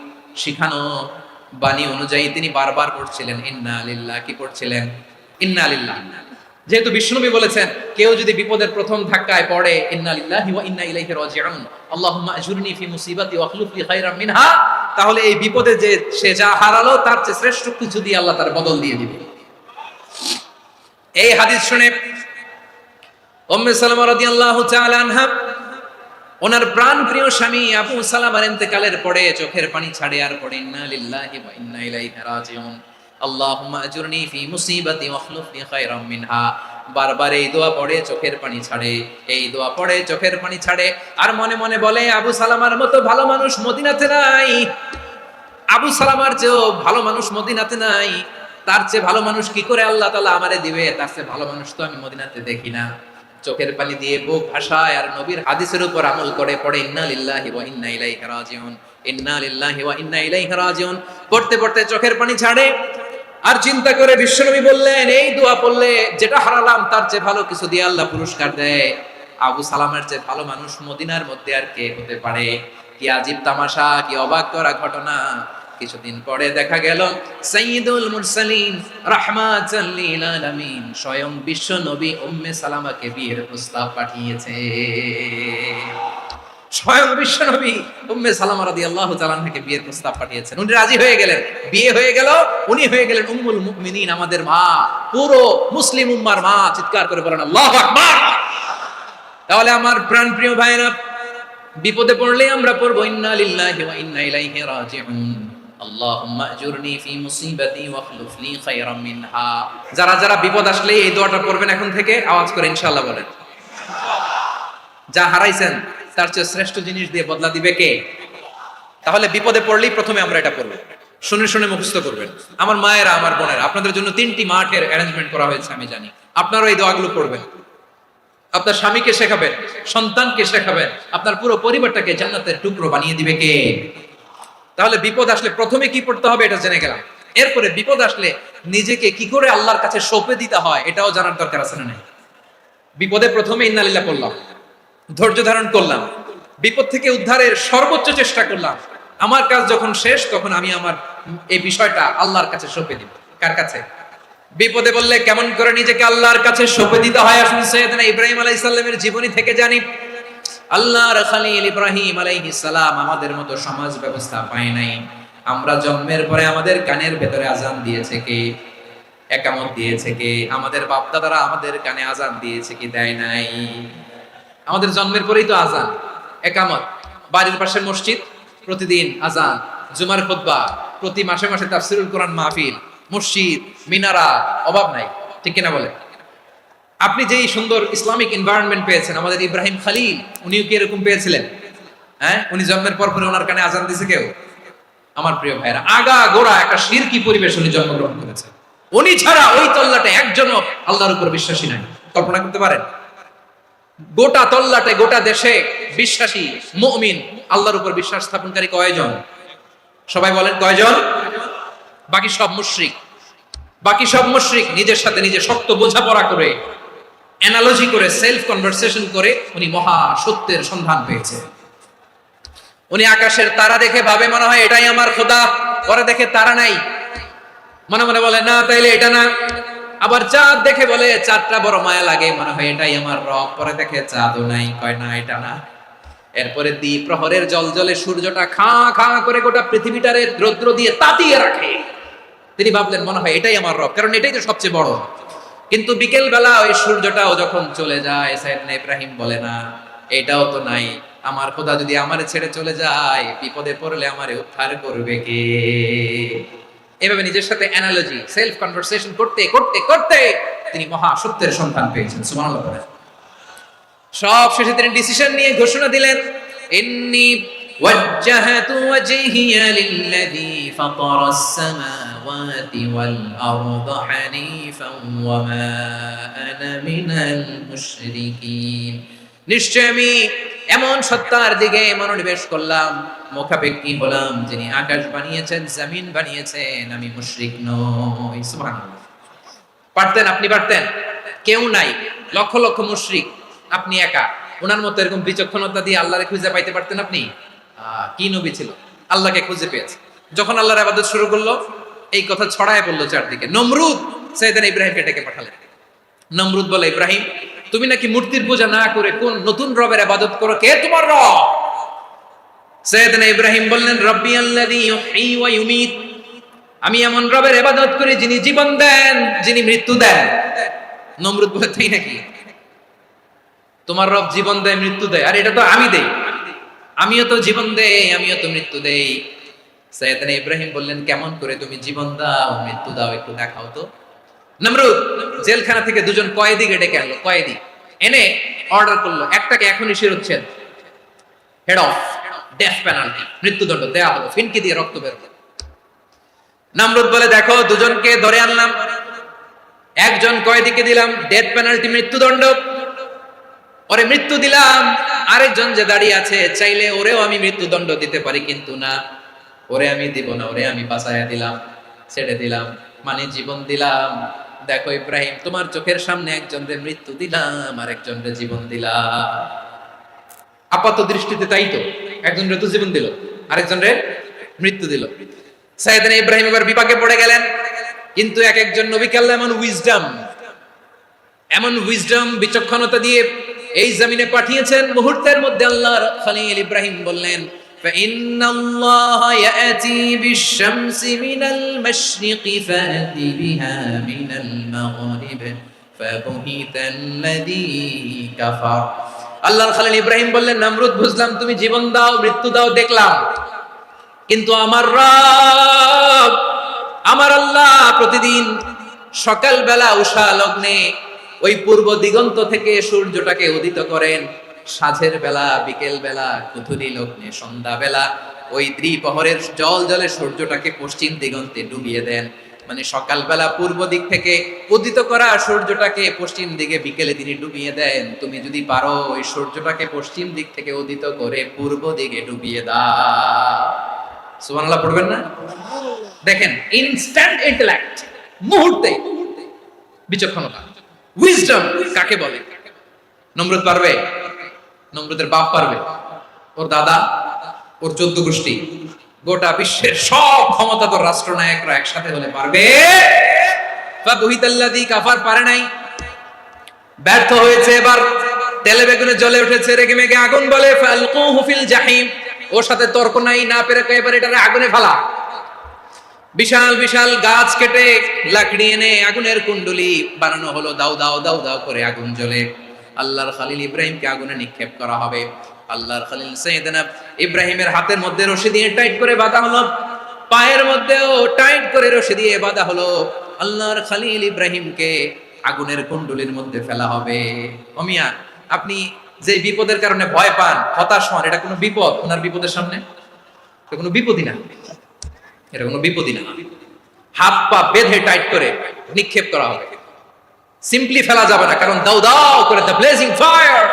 শিখানো বাণী অনুযায়ী তিনি বারবার পড়ছিলেন ইন্না লিল্লাহ। কি পড়ছিলেন? ইন্না লিল্লাহ। যেহেতু বিশ্বনবী বলেছেন কেউ যদি বিপদের প্রথম ধাক্কায় পড়ে ইন্না লিল্লাহি ওয়া ইন্না ইলাইহি রাজিউন, আল্লাহুম্মা আজুরনি ফি মুসিবাতি ওয়াখলুফ লি খায়রাম মিনহা, তাহলে এই বিপদে যে সে যা হারালো তার চেয়ে শ্রেষ্ঠ কিছু দিয়ে আল্লাহ তার বদল দিয়ে দিবে। এই হাদিস শুনে উম্মে সালামা রাদিয়াল্লাহু তাআলা আনহা ওনার প্রাণ প্রিয় স্বামী আবু সালামার ইন্তেকালের পরে চোখের পানি ছাড়ে আর পড়ে ইন্না লিল্লাহি ওয়া ইন্না ইলাইহি রাজিউন, আল্লাহুম্মা আজুরনি ফি মুসিবাতি ওয়াখলুফ লি খায়রাম মিনহা। বারবার এই দোয়া পড়ে চোখের পানি ছাড়ে, এই দোয়া পড়ে চোখের পানি ছাড়ে, আর মনে মনে বলে আবু সালামার মতো ভালো মানুষ মদিনাতে নাই, আবু সালামার চেয়েও ভালো মানুষ মদিনাতে নাই, তার চেয়ে ভালো মানুষ কি করে আল্লাহ তাআলা আমারে দিবে, তার চেয়ে ভালো মানুষ তো আমি মদিনাতে দেখি না। চোখের পানি দিয়ে বুক ভাসায় আর নবীর হাদিসের উপর আমল করে পড়ে ইন্না লিল্লাহি ওয়া ইন্না ইলাইহি রাজিউন, ইন্না লিল্লাহি ওয়া ইন্না ইলাইহি রাজিউন। পড়তে পড়তে চোখের পানি ছাড়ে আর চিন্তা করে বিশ্বনবী বললেন এই দোয়া পড়লে যেটা হারালাম তার চেয়ে ভালো কিছু দিয়ে আল্লাহ পুরস্কার দেয়। আবু সালামের চেয়ে ভালো মানুষ মদিনার মধ্যে আর কে হতে পারে? কি আজীব তামাশা, কি অবাক করা ঘটনা। কিছুদিন পরে দেখা গেল সাইয়্যিদুল মুরসালিন রাহমাতাল লিল আলামিন স্বয়ং বিশ্ব নবী উম্মে সালামাকে বিয়ের প্রস্তাব পাঠিয়েছে। স্বয়ং বিশ্ব নবী উম্মে সালামা রাদিয়াল্লাহু তাআলা আনহাকে বিয়ের প্রস্তাব পাঠিয়েছেন। উনি রাজি হয়ে গেলেন, বিয়ে হয়ে গেল, উনি হয়ে গেলেন উম্মুল মুমিনিন, আমাদের মা, পুরো মুসলিম উম্মার মা। চিৎকার করে বলেন আল্লাহু আকবার। তাহলে আমার প্রাণ প্রিয় ভাইরা, বিপদে পড়লে আমরা পড়বো ইন্না লিল্লাহি ওয়া ইন্না ইলাইহি রাজিউন, আল্লাহুম্মা আজুরনি ফি মুসিবাতি ওয়াখলুফ লি খায়রাম মিনহা। যারা যারা বিপদ আসলে এই দোয়াটা পড়বেন এখন থেকে আওয়াজ করে ইনশাআল্লাহ বলেন। যা হারাইছেন তার চেয়ে শ্রেষ্ঠ জিনিস দিয়ে বদলা দিবে কে? তাহলে বিপদে পড়লেই প্রথমে আমরা এটা পড়বো। শুনে শুনে মুখস্থ করবেন। আমার মায়েরা, আমার বোনেরা, আপনাদের জন্য 3টি মাঠের অ্যারেঞ্জমেন্ট করা হয়েছে, আমি জানি। আপনারাও এই দোয়াগুলো পড়বেন, আপনার স্বামীকে শেখাবেন, সন্তানকে শেখাবেন, আপনার পুরো পরিবারটাকে জান্নাতের টুকরো বানিয়ে দিবে কে? তাহলে বিপদ আসলে প্রথমে কি পড়তে হবে এটা জেনে গেলাম। এরপরে বিপদ আসলে নিজেকে কি করে আল্লাহর কাছে সঁপে দিতে হয় এটাও জানার দরকার আছে না? বিপদে প্রথমে ইন্না লিল্লাহ পড়লাম, ধৈর্য ধারণ করলাম, বিপদ থেকে উদ্ধারের সর্বোচ্চ চেষ্টা করলাম। আমার কাজ যখন শেষ তখন আমি আমার এই বিষয়টা আল্লাহর কাছে সঁপে দিব। কার কাছে? বিপদে বললে কেমন করে নিজেকে আল্লাহর কাছে সঁপে দিতে হয় আসলে সাইয়েদনা ইব্রাহিম আলাইহিস সালামের জীবনী থেকে জানি। আল্লাহর খলিল ইব্রাহিম আলাইহিস সালাম আমাদের মতো সমাজ ব্যবস্থা পায় নাই। আমরা জন্মের পরে আমাদের কানের ভেতরে আজান দিয়েছে কে? একামত দিয়েছে কে? আমাদের বাপ দাদারা আমাদের কানে আজান দিয়েছে কি দেয় নাই? আমাদের জন্মের পরেই তো আজান, একামত, বাড়ির পাশে মসজিদ, প্রতিদিন আজান, জুমার খুতবা, প্রতি মাসে মাসে তাফসিরুল কোরআন মাহফিল, মসজিদ, মিনারা, অভাব নাই। ঠিক কিনা বলে? আপনি যেই সুন্দর ইসলামিক এনভায়রনমেন্ট পেয়েছেন, আমাদের ইব্রাহিম খলিল উনিও কি এরকম পেয়েছিলেন? হ্যাঁ, উনি জন্মের পর পরে ওনার কানে আজান দিয়েছে কেউ? আমার প্রিয় ভাইরা, আগা গোড়া একটা শিরকি পরিবেশ উনি জন্মগ্রহণ করেছেন। উনি ছাড়া ওই তল্লাটে একজনও আল্লাহর উপর বিশ্বাসী নাই। কল্পনা করতে পারেন? গোটা তল্লাটে, গোটা দেশে বিশ্বাসী মুমিন, আল্লাহর উপর বিশ্বাস স্থাপনকারী কয়জন? সবাই বলেন কয়জন? বাকি সব মুশরিক। বাকি সব মুশরিক নিজের সাথে নিজে শক্ত বোঝাপড়া করে, অ্যানালজি করে, সেলফ কনভারসেশন করে উনি মহা সত্যের সন্ধান পেয়েছে। উনি আকাশের তারা দেখে ভাবে মনে হয় এটাই আমার খোদা, পরে দেখে তারা নাই, মনে মনে বলে না তাইলে এটা না। আবার চাঁদ দেখে বলে চাঁদটা বড় মায়া লাগে, মনে হয় এটাই আমার রব, পরে দেখে চাঁদও নাই, কয় না এটা না। এরপরে দ্বীপ প্রহরের জল জলে সূর্যটা খা খা করে গোটা পৃথিবীটারে রৌদ্র দিয়ে তাতিয়ে রাখে। তিনি ভাবলেন মনে হয় এটাই আমার রব, কারণ এটাই তো সবচেয়ে বড়। কিন্তু বিকেল বেলা ওই সূর্যটাও যখন চলে যায়, সাইয়েদনা ইব্রাহিম বলে না এটাও তো নাই, আমার খোদা যদি আমারে ছেড়ে চলে যায়, বিপদে পড়লে আমারে উদ্ধার করবে কে? এভাবে নিজের সাথে অ্যানালজি, সেলফ কনভারসেশন করতে করতে করতে তিনি মহা সত্যের সন্ধান পেয়েছেন। সুবহানাল্লাহ। সব শেষে তিনি ডিসিশন নিয়ে ঘোষণা দিলেন, ইন্নী ওয়াজ্জাহাতু ওয়াজহিয়া লিল্লাযী ফাতারাস সামাওয়াতি ওয়াল আরদা হানিফান ওয়া মা আনা মিনাল মুশরিকিন। নিশ্চয় আমি এমন সত্তার দিকে মনোনিবেশ করলাম, মুখাপেক্ষী হলাম, যিনি আকাশ বানিয়েছেন, জমিন বানিয়েছেন, আমি মুশরিক নই। সুবহানাল্লাহ। পারতেন? আপনি পারতেন? কেউ নাই, লক্ষ লক্ষ মুশরিক, আপনি একা। ওনার মতো এরকম বিচক্ষণতা দিয়ে আল্লাহরে খুঁজে পাইতে পারতেন আপনি? কি নবী ছিল, আল্লাহকে খুঁজে পেয়েছে। যখন আল্লাহর ইবাদত শুরু করলো, এই কথা ছড়ায় পড়লো চারদিকে। নমরুদ সাইয়েদনা ইব্রাহিমকে ডেকে পাঠালেন। নমরুদ বলে, ইব্রাহিম তুমি নাকি মূর্তির পূজা না করে কোন নতুন রবের ইবাদত করো, কে তোমার রব? সাইয়েদনা ইব্রাহিম বললেন, রব্বি আল্লাযী ইউহয়ী ওয়া ইউমীত, আমি এমন রবের ইবাদত করি যিনি জীবন দেন, যিনি মৃত্যু দেন। নমরুদ বলে, তাই নাকি? তোমার রব জীবন দেয়, মৃত্যু দেয়, আর এটা তো আমি দেই, আমিও তো জীবন দেই, আমিও তো মৃত্যু দেই। সাইয়েদনা ইব্রাহিম বললেন, কেমন করে তুমি জীবন দাও, মৃত্যু দাও, একটু দেখাও তো। নমরুদ জেলখানা থেকে দুজন কয়েদিকে ডেকে আনলো, কয়েদি এনে অর্ডার করলো, একটাকে এখনই শিরোচ্ছেদ, হেড অফ, ডেথ পেনাল্টি, মৃত্যুদণ্ড দেয়া হলো, ফিনকি দিয়ে রক্ত বের হলো। নমরুদ বলে, দেখো দুজনকে ধরে আনলাম, একজন কয়েদিকে দিলাম ডেথ পেনাল্টি, মৃত্যুদণ্ড, ওরে মৃত্যু দিলাম। আরেকজন যে দাঁড়িয়ে আছে, চাইলে ওরেও আমি মৃত্যুদণ্ড দিতে পারি, কিন্তু না, ওরে আমি দিব না, ওরে আমি বাঁচাইয়া দিলাম, ছেড়ে দিলাম, মানে জীবন দিলাম। দেখো ইব্রাহিম, তোমার চোখের সামনে একজনের মৃত্যু দিলাম, আর একজনের জীবন দিলাম। আপাত দৃষ্টিতে তাই তো, একজনের তো জীবন দিল, আরেকজনের মৃত্যু দিল। সাইয়েদনা ইব্রাহিম এবার বিপাকে পড়ে গেলেন। কিন্তু এক একজন নবীকে আল্লাহ এমন উইজডম বিচক্ষণতা দিয়ে এই জমিনে পাঠিয়েছেন, মুহূর্তের মধ্যে আল্লাহর খলিল ইব্রাহিম বললেন, فإن الله يأتي بالشمس من المشرق فأتي بها من المغرب فبهت الذي كفر। আল্লাহর খলিল ইব্রাহিম বললেন, নমরুদ বুঝলাম তুমি জীবন দাও, মৃত্যু দাও, দেখলাম, কিন্তু আমার রব, আমার আল্লাহ প্রতিদিন সকালবেলা উষা লগ্নে ওই পূর্ব দিগন্ত থেকে সূর্যটাকে উদিত করেন, সাঁঝের বেলা, বিকেল বেলা, কুথুরি লগ্নে, সন্ধ্যা বেলা ওই দ্বিপ্রহরের জল জলে সূর্যটাকে পশ্চিম দিগন্তে ডুবিয়ে দেন। মানে সকালবেলা পূর্ব দিক থেকে উদিত করা সূর্যটাকে পশ্চিম দিকে বিকেলে তিনি ডুবিয়ে দেন। তুমি যদি পারো ওই সূর্যটাকে পশ্চিম দিক থেকে উদিত করে পূর্ব দিকে ডুবিয়ে দাও। সুবহানাল্লাহ পড়বেন না? দেখেন, ইনস্ট্যান্ট ইন্টেলেক্ট, মুহূর্তে বিচক্ষণতা, উইজডম কাকে বলে? নমরুদ পারবে? নমরুদের বাপ পারবে? ওর দাদা, ওর 14 গোষ্ঠী, গোটা বিশ্বের সব ক্ষমতাধর রাষ্ট্রনায়করা একসাথে হলে পারবে? ফাবুহিতাল্লাযী কাফার পারে নাই, ব্যর্থ হয়েছে। এবার তেলে বেগুনে জ্বলে উঠেছে, রেগে মেগে আগুন বলে, ফালকুহু ফিল জাহিম, ওর সাথে তর্ক নাই, না পেরে এবার এটারে আগুনে ফেলা। বিশাল বিশাল গাছ কেটে লাকড়ি এনে আগুনের কুণ্ডলি বানানো হলো, দাও দাও দাও দাও করে আগুন জ্বলে। আল্লাহর খলিল ইব্রাহিমকে আগুনে নিক্ষেপ করা হবে। আল্লাহর খলিল সাইয়েদনা ইব্রাহিমের হাতের মধ্যে রশি দিয়ে টাইট করে বাঁধা হলো, পায়ের মধ্যেও টাইট করে রশি দিয়ে বাঁধা হলো। আল্লাহর খলিল ইব্রাহিমকে আগুনের কুণ্ডলির মধ্যে ফেলা হবে। ওমিয়া, আপনি যে বিপদের কারণে ভয় পান, হতাশ হন, এটা কোনো বিপদ? ওনার বিপদের সামনে এটা কোনো বিপদই না, এটা কোনো বিপদই না। হাত পা বেঁধে টাইট করে নিক্ষেপ করা হবে, সিম্পলি ফেলা যাবে না, কারণ দাও দাও করে দ্য ব্লেজিং ফায়ার,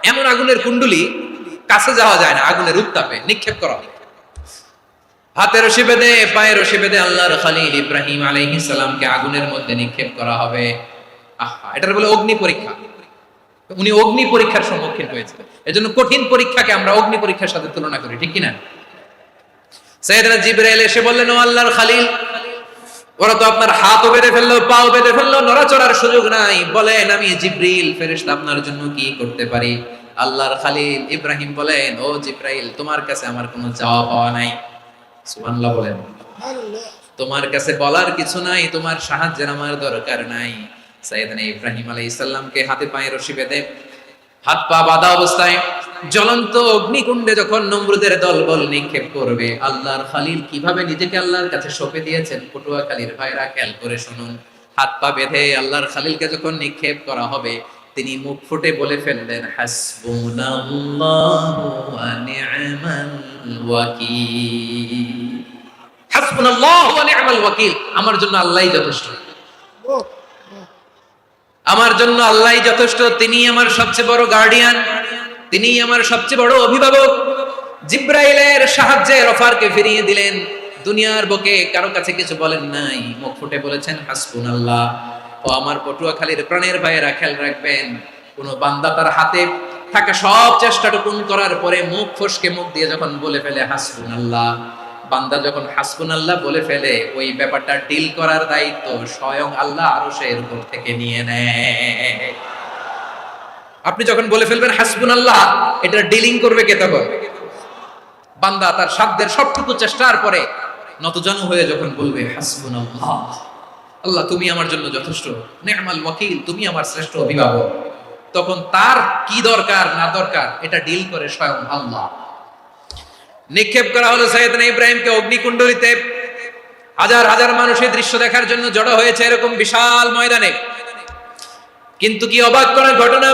এমন আগুনের কুণ্ডলি, কাছে যাওয়া যায় না, আগুনের উত্তাপে নিক্ষেপ করা হবে। হাতে রশি বেঁধে পায়ে রশি বেঁধে আল্লাহর খলিল ইব্রাহিম আলাইহিস সালামকে আগুনের মধ্যে নিক্ষেপ করা হবে। আহা, এটার বলে অগ্নি পরীক্ষা। উনি অগ্নি পরীক্ষার সম্মুখীন হয়েছিলেন। এজন্য কঠিন পরীক্ষাকে আমরা অগ্নি পরীক্ষার সাথে তুলনা করি, ঠিক কিনা? সাইয়েদনা জিবরাইল এসে বললেন, ও আল্লাহর খলিল, ওরা তো আপনার হাতও বেঁধে ফেললো, পাও বেঁধে ফেললো, নড়াচড়ার সুযোগ নাই, বলেন আমি জিবরিল ফেরেশতা আপনার জন্য কি করতে পারি? আল্লাহর খলিল ইব্রাহিম বলেন, ও জিবরাইল, তোমার কাছে আমার কোনো চাওয়া পাওয়া নাই। সুবহানাল্লাহ বলেন। তোমার কাছে বলার কিছু নাই, তোমার সাহায্যের আমার দরকার নাই। সাইয়েদনা ইব্রাহিম আলাইহিস সালামকে হাতে পায়ে রশি বেঁধে হাত পা বাঁধা অবস্থায় জ্বলন্ত অগ্নিকুণ্ডে যখন নমরুদের দলবল নিক্ষেপ করবে, আল্লাহর খলিল কিভাবে নিজেকে আল্লাহর কাছে সঁপে দিয়েছেন, পটুয়াখালীর ভাইরা খেয়াল করে শুনুন। হাত পা বেঁধে আল্লাহর খলিলকে যখন নিক্ষেপ করা হবে, তিনি মুখ ফুটে বলে ফেললেন, হাসবুনাল্লাহু ওয়া নি'মাল ওয়াকিল। হাসবুনাল্লাহু ওয়া নি'মাল ওয়াকিল, আমার জন্য আল্লাহই যথেষ্ট, আমার জন্য আল্লাহই যথেষ্ট, তিনি আমার সবচেয়ে বড় গার্ডিয়ান, তিনি আমার সবচেয়ে বড় অভিভাবক। জিব্রাইলের সাহায্যে অফারকে ফিরিয়ে দিলেন, দুনিয়ার বুকে কারো কাছে কিছু বলেন নাই, মুখ ফুটে বলেছেন হাসবুনাল্লাহ। ও আমার পটুয়াখালীর প্রাণের ভাইয়েরা, খেয়াল রাখবেন, কোন বান্দা তার হাতে থাকা সব চেষ্টাটুকুন করার পরে মুখ ফসকে মুখ দিয়ে যখন বলে ফেলে হাসবুনাল্লাহ, বান্দা যখন হাসবুনাল্লাহ বলে ফেলে, ওই ব্যাপারটা ডিল করার দায়িত্ব স্বয়ং আল্লাহ আরশের উপর থেকে নিয়ে নেয়। আপনি যখন বলে ফেলবেন হাসবুনাল্লাহ, এটা ডিলিং করবে কে তখন? বান্দা তার সাধ্যের সবটুকু চেষ্টার পরে নতজানু হয়ে যখন বলবে হাসবুনাল্লাহ, আল্লাহ তুমি আমার জন্য যথেষ্ট, নি'মাল ওয়াকিল, তুমি আমার শ্রেষ্ঠ অভিভাবক, তখন তার কি দরকার না দরকার এটা ডিল করে স্বয়ং আল্লাহ। নিক্ষেপ করা হলো সাইয়েদনা ইব্রাহিমকে অগ্নিকুণ্ডলিতে। হাজার হাজার মানুষ এই দৃশ্য দেখার জন্য জড়ো হয়েছে এরকম বিশাল ময়দানে। কিন্তু কি অবাক করার ঘটনা,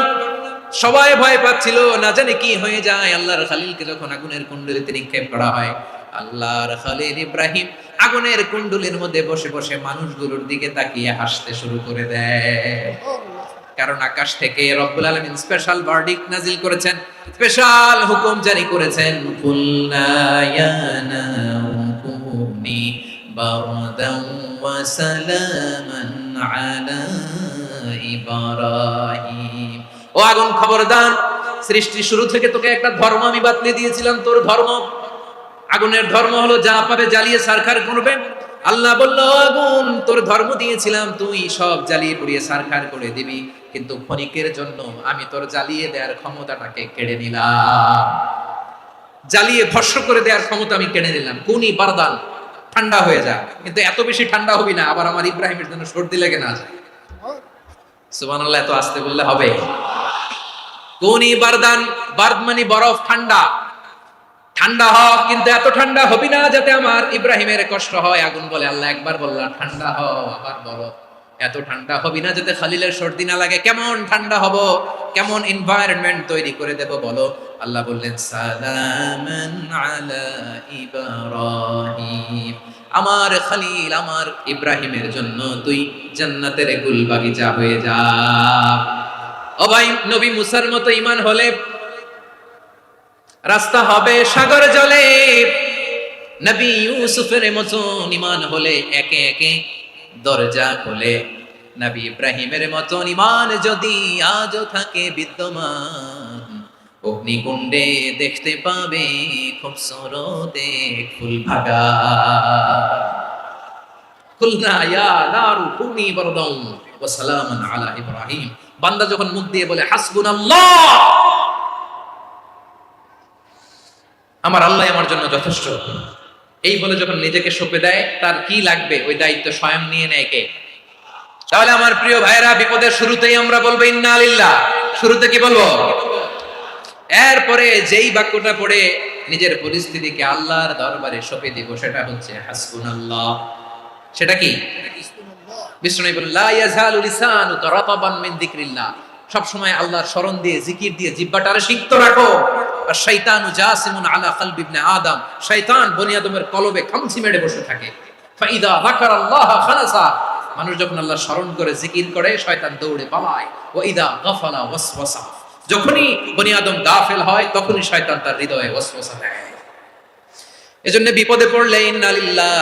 সবাই ভয় পাচ্ছিল, না জানে কি হয়ে যায়। আল্লাহর খলিলকে যখন আগুনের কুণ্ডলিতে নিক্ষেপ করা হয়, আল্লাহর খলিল ইব্রাহিম আগুনের কুণ্ডলির মধ্যে বসে বসে মানুষগুলোর দিকে তাকিয়ে হাসতে শুরু করে দেয়। কারণ আকাশ থেকে রব্বুল আলামিন স্পেশাল ভার্ডিক্ট নাজিল করেছেন, স্পেশাল হুকুম জারি করেছেন, কুলনা ইয়া নারু কুনি বারদান ওয়া সালামান আলা ইব্রাহিম। ও আগুন, খবরদার, সৃষ্টির শুরু থেকে তোকে একটা ধর্ম আমি বাতলে দিয়েছিলাম, তোর ধর্ম, আগুনের ধর্ম হলো যা পাবে জ্বালিয়ে সারখার করবে। আল্লাহ বলল, আগুন, তোর ধর্ম দিয়েছিলাম, তুই সব জ্বালিয়ে পুড়িয়ে সারখার করে দিবি, কিন্তু ক্ষণিকের জন্য আমি তোর জ্বালিয়ে দেওয়ার ক্ষমতাটাকে কেড়ে নিলাম, জ্বালিয়ে ভস্ম করে দেওয়ার ক্ষমতা আমি কেড়ে নিলাম। কুনি বারদান, ঠান্ডা হয়ে যা, কিন্তু এত বেশি ঠান্ডা হবি না আবার আমার ইব্রাহিমের জন্য সর্দি লেগে না যায়। সুবহানাল্লাহ, এত আস্তে বললে হবে? কুনি বারদান, বারদ মানে বরফ, ঠান্ডা, ঠান্ডা হ, কিন্তু এত ঠান্ডা হবি না যাতে আমার ইব্রাহিমের কষ্ট হয়। আগুন বলে, আল্লাহ একবার বললাম ঠান্ডা হ, আবার বলো এত ঠান্ডা হবি না যাতে খলিলের সর্দি না লাগে। কেমন ঠান্ডা হব, কেমন এনভায়রনমেন্ট তৈরি করে দেব বলো? আল্লাহ বললেন, সালামান আলা ইব্রাহিম, আমার খলিল, আমার ইব্রাহিমের জন্য তুই জান্নাতের গুল বাগিচা হয়ে যা। ও ভাই, নবী মুসার মতো ঈমান হলে রাস্তা হবে সাগর জলে, নবী ইউসুফের মতন ঈমান হলে একে একে দরজা খোলে, নবী ইব্রাহিমের মতন ঈমান যদি আজও থাকে বিদ্যমান, অগ্নিকুণ্ডে দেখতে পাবে খুবসুরত এক ফুল ভাগা। কুলনা ইয়া নারু কুনি বারদান ওয়া সালামান আলা ইব্রাহিম। বান্দা যখন মুখ দিয়ে বলে হাসবুনাল্লাহ, আমার আল্লাহ আমার জন্য যথেষ্ট, এই বলে যখন নিজেকে সঁপে দেয়, তার কি লাগবে ওই দায়িত্ব স্বয়ং নিয়ে নেয় কে? তাহলে আমার প্রিয় ভাইরা, বিপদের শুরুতেই আমরা বলবো ইন্না লিল্লাহ। শুরুতে কি বলবো? এরপরে যেই বাক্যটা পড়ে নিজের পরিস্থিতিকে আল্লাহর দরবারে সঁপে দিব, সেটা হচ্ছে হাসবুনাল্লাহ। সেটা কি? বিষ্ণু বলেন লা ইয়াজালু লিসানুকা রাতাবান মিন যিকরিল্লাহ। সব সময় আল্লাহর স্মরণ দিয়ে, জিকির দিয়ে জিহ্বাটারে সিক্ত রাখো। আর শয়তানু জাসিমুন আলা কলবি ইবনে আদম। শয়তান বনি আদমের কলবে খামচি মেরে বসে থাকে। ফাইদা যাকারাল্লাহ খালাসা। মানুষ যখন আল্লাহর স্মরণ করে, জিকির করে, শয়তান দৌড়ে পালায়। ওয়া ইদা গাফালা ওয়াসওয়াসা। যখনই বনি আদম গাফেল হয়, তখনই শয়তান তার হৃদয়ে ওয়াসওয়াসা দেয়। এজন্য বিপদে পড়লে ইন্না লিল্লাহ,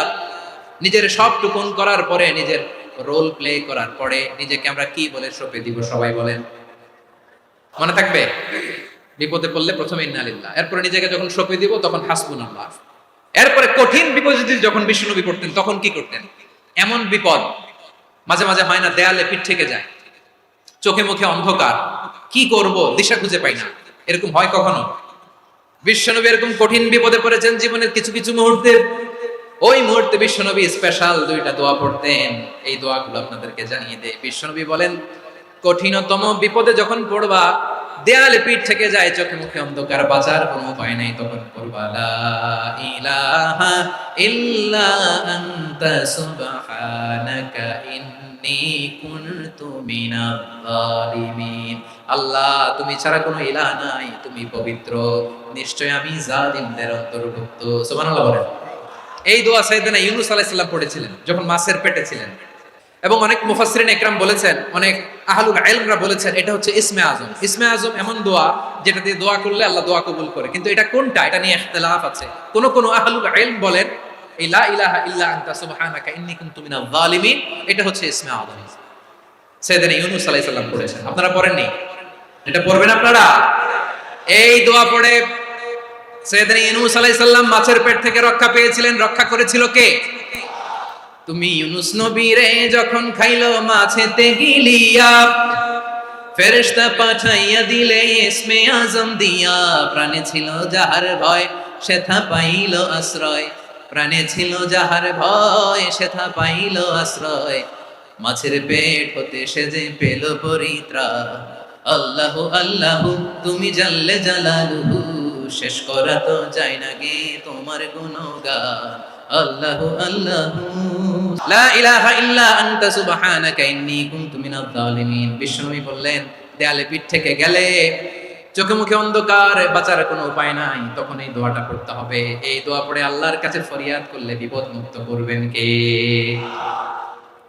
নিজের সব টুকুন করার পরে, নিজের রোল প্লে করার পরে নিজেকে আমরা কি বলে সঁপে দিব? সবাই বলেন, মনে থাকবে? বিপদে পড়লে প্রথমে ইন্না লিল্লাহ, এরপরে নিজেকে যখন সঁপে দিব তখন হাসবুনাল্লাহ। এরপরে কঠিন বিপদে যখন বিষ্ণুনবী পড়তেন তখন কি করতেন? এমন বিপদ মাঝে মাঝে হয় না, দেয়ালে পিঠ থেকে যায়, চোখে মুখে অন্ধকার, কি করব দিশা খুঁজে পাই না, এরকম হয় কখনো? বিশ্বনবী এরকম কঠিন বিপদে পড়েছেন জীবনের কিছু কিছু মুহূর্তে। ওই মুহূর্তে বিশ্বনবী স্পেশাল দুইটা দোয়া পড়তেন। এই দোয়াগুলো আপনাদেরকে জানিয়ে দেয়। বিশ্বনবী বলেন, কঠিনতম বিপদে যখন পড়বা, দেয়ালে পিঠ থেকে যায়, চোখে মুখে অন্ধকার, বাঁচার কোনো উপায় নাই, তখন পড়বা লা ইলাহা ইল্লা আনতা সুবহানাকা ইন্নী কুনতু মিনাজ জালিমিন। আল্লাহ, তুমি ছাড়া কোনো ইলাহ নাই, তুমি পবিত্র, নিশ্চয় আমি জালিমদের অন্তর্ভুক্ত। সুবহানাল্লাহ বলেন। এই দোয়া সাইয়েদনা ইউনূস আলাইহিস সালাম পড়েছিলেন যখন মাছের পেটে ছিলেন। এবং অনেক মুফাসসিরিন ইকরাম বলেছেন, অনেক আহলুল ইলমরা বলেছেন, এটা হচ্ছে ইসমে আজম। ইসমে আজম এমন দোয়া যেটা দিয়ে দোয়া করলে আল্লাহ দোয়া কবুল করে। কিন্তু এটা কোনটা, এটা নিয়ে ইখতিলাফ আছে। কোন কোন আহলুল ইলম বলেন এই লা ইলাহা ইল্লা আনতা সুবহানাকা ইন্নী কুনতু মিনাজ জালিমিন, এটা হচ্ছে ইসমে আজম। সাইয়েদনা ইউনূস আলাইহিস সালাম পড়েছেন, আপনারা পড়েননি? এটা পড়বেন আপনারা। এই দোয়া পড়ে সাইয়েদনা ইউনূস আলাইহিস সালাম মাছের পেট থেকে রক্ষা পেয়েছিলেন। রক্ষা করেছিল কে? তুমি ইউনূস নবীরে যখন খাইলো মাছেতে গিলিয়া, ফেরেশতা পাঠাইয়া দিলে ইসমে আজম দিয়া। প্রাণে ছিল যাহার ভয়, সেথা পাইল আশ্রয়। প্রাণে ছিল যাহার ভয়, সেথা পাইল আশ্রয়। মাছের পেট হতে সে যে পেল পরিত্রাণ। আল্লাহু আল্লাহু তুমি জাল্লে জালালুহু, শেষ করা তো যায় না গে তোমার গুণগান। আল্লাহু আল্লাহু লা ইলাহা ইল্লা আনতা সুবহানাকা ইন্নী কুনতু মিনাজ জালিমিন। বিষ্ণুনবী বললেন, দেয়ালে পিঠ থেকে গেলে, চোখে মুখে অন্ধকার, বাঁচার কোনো উপায় নাই, তখন এই দোয়াটা পড়তে হবে। এই দোয়া পড়ে আল্লাহর কাছে ফরিয়াদ করলে বিপদ মুক্ত করবেন কে?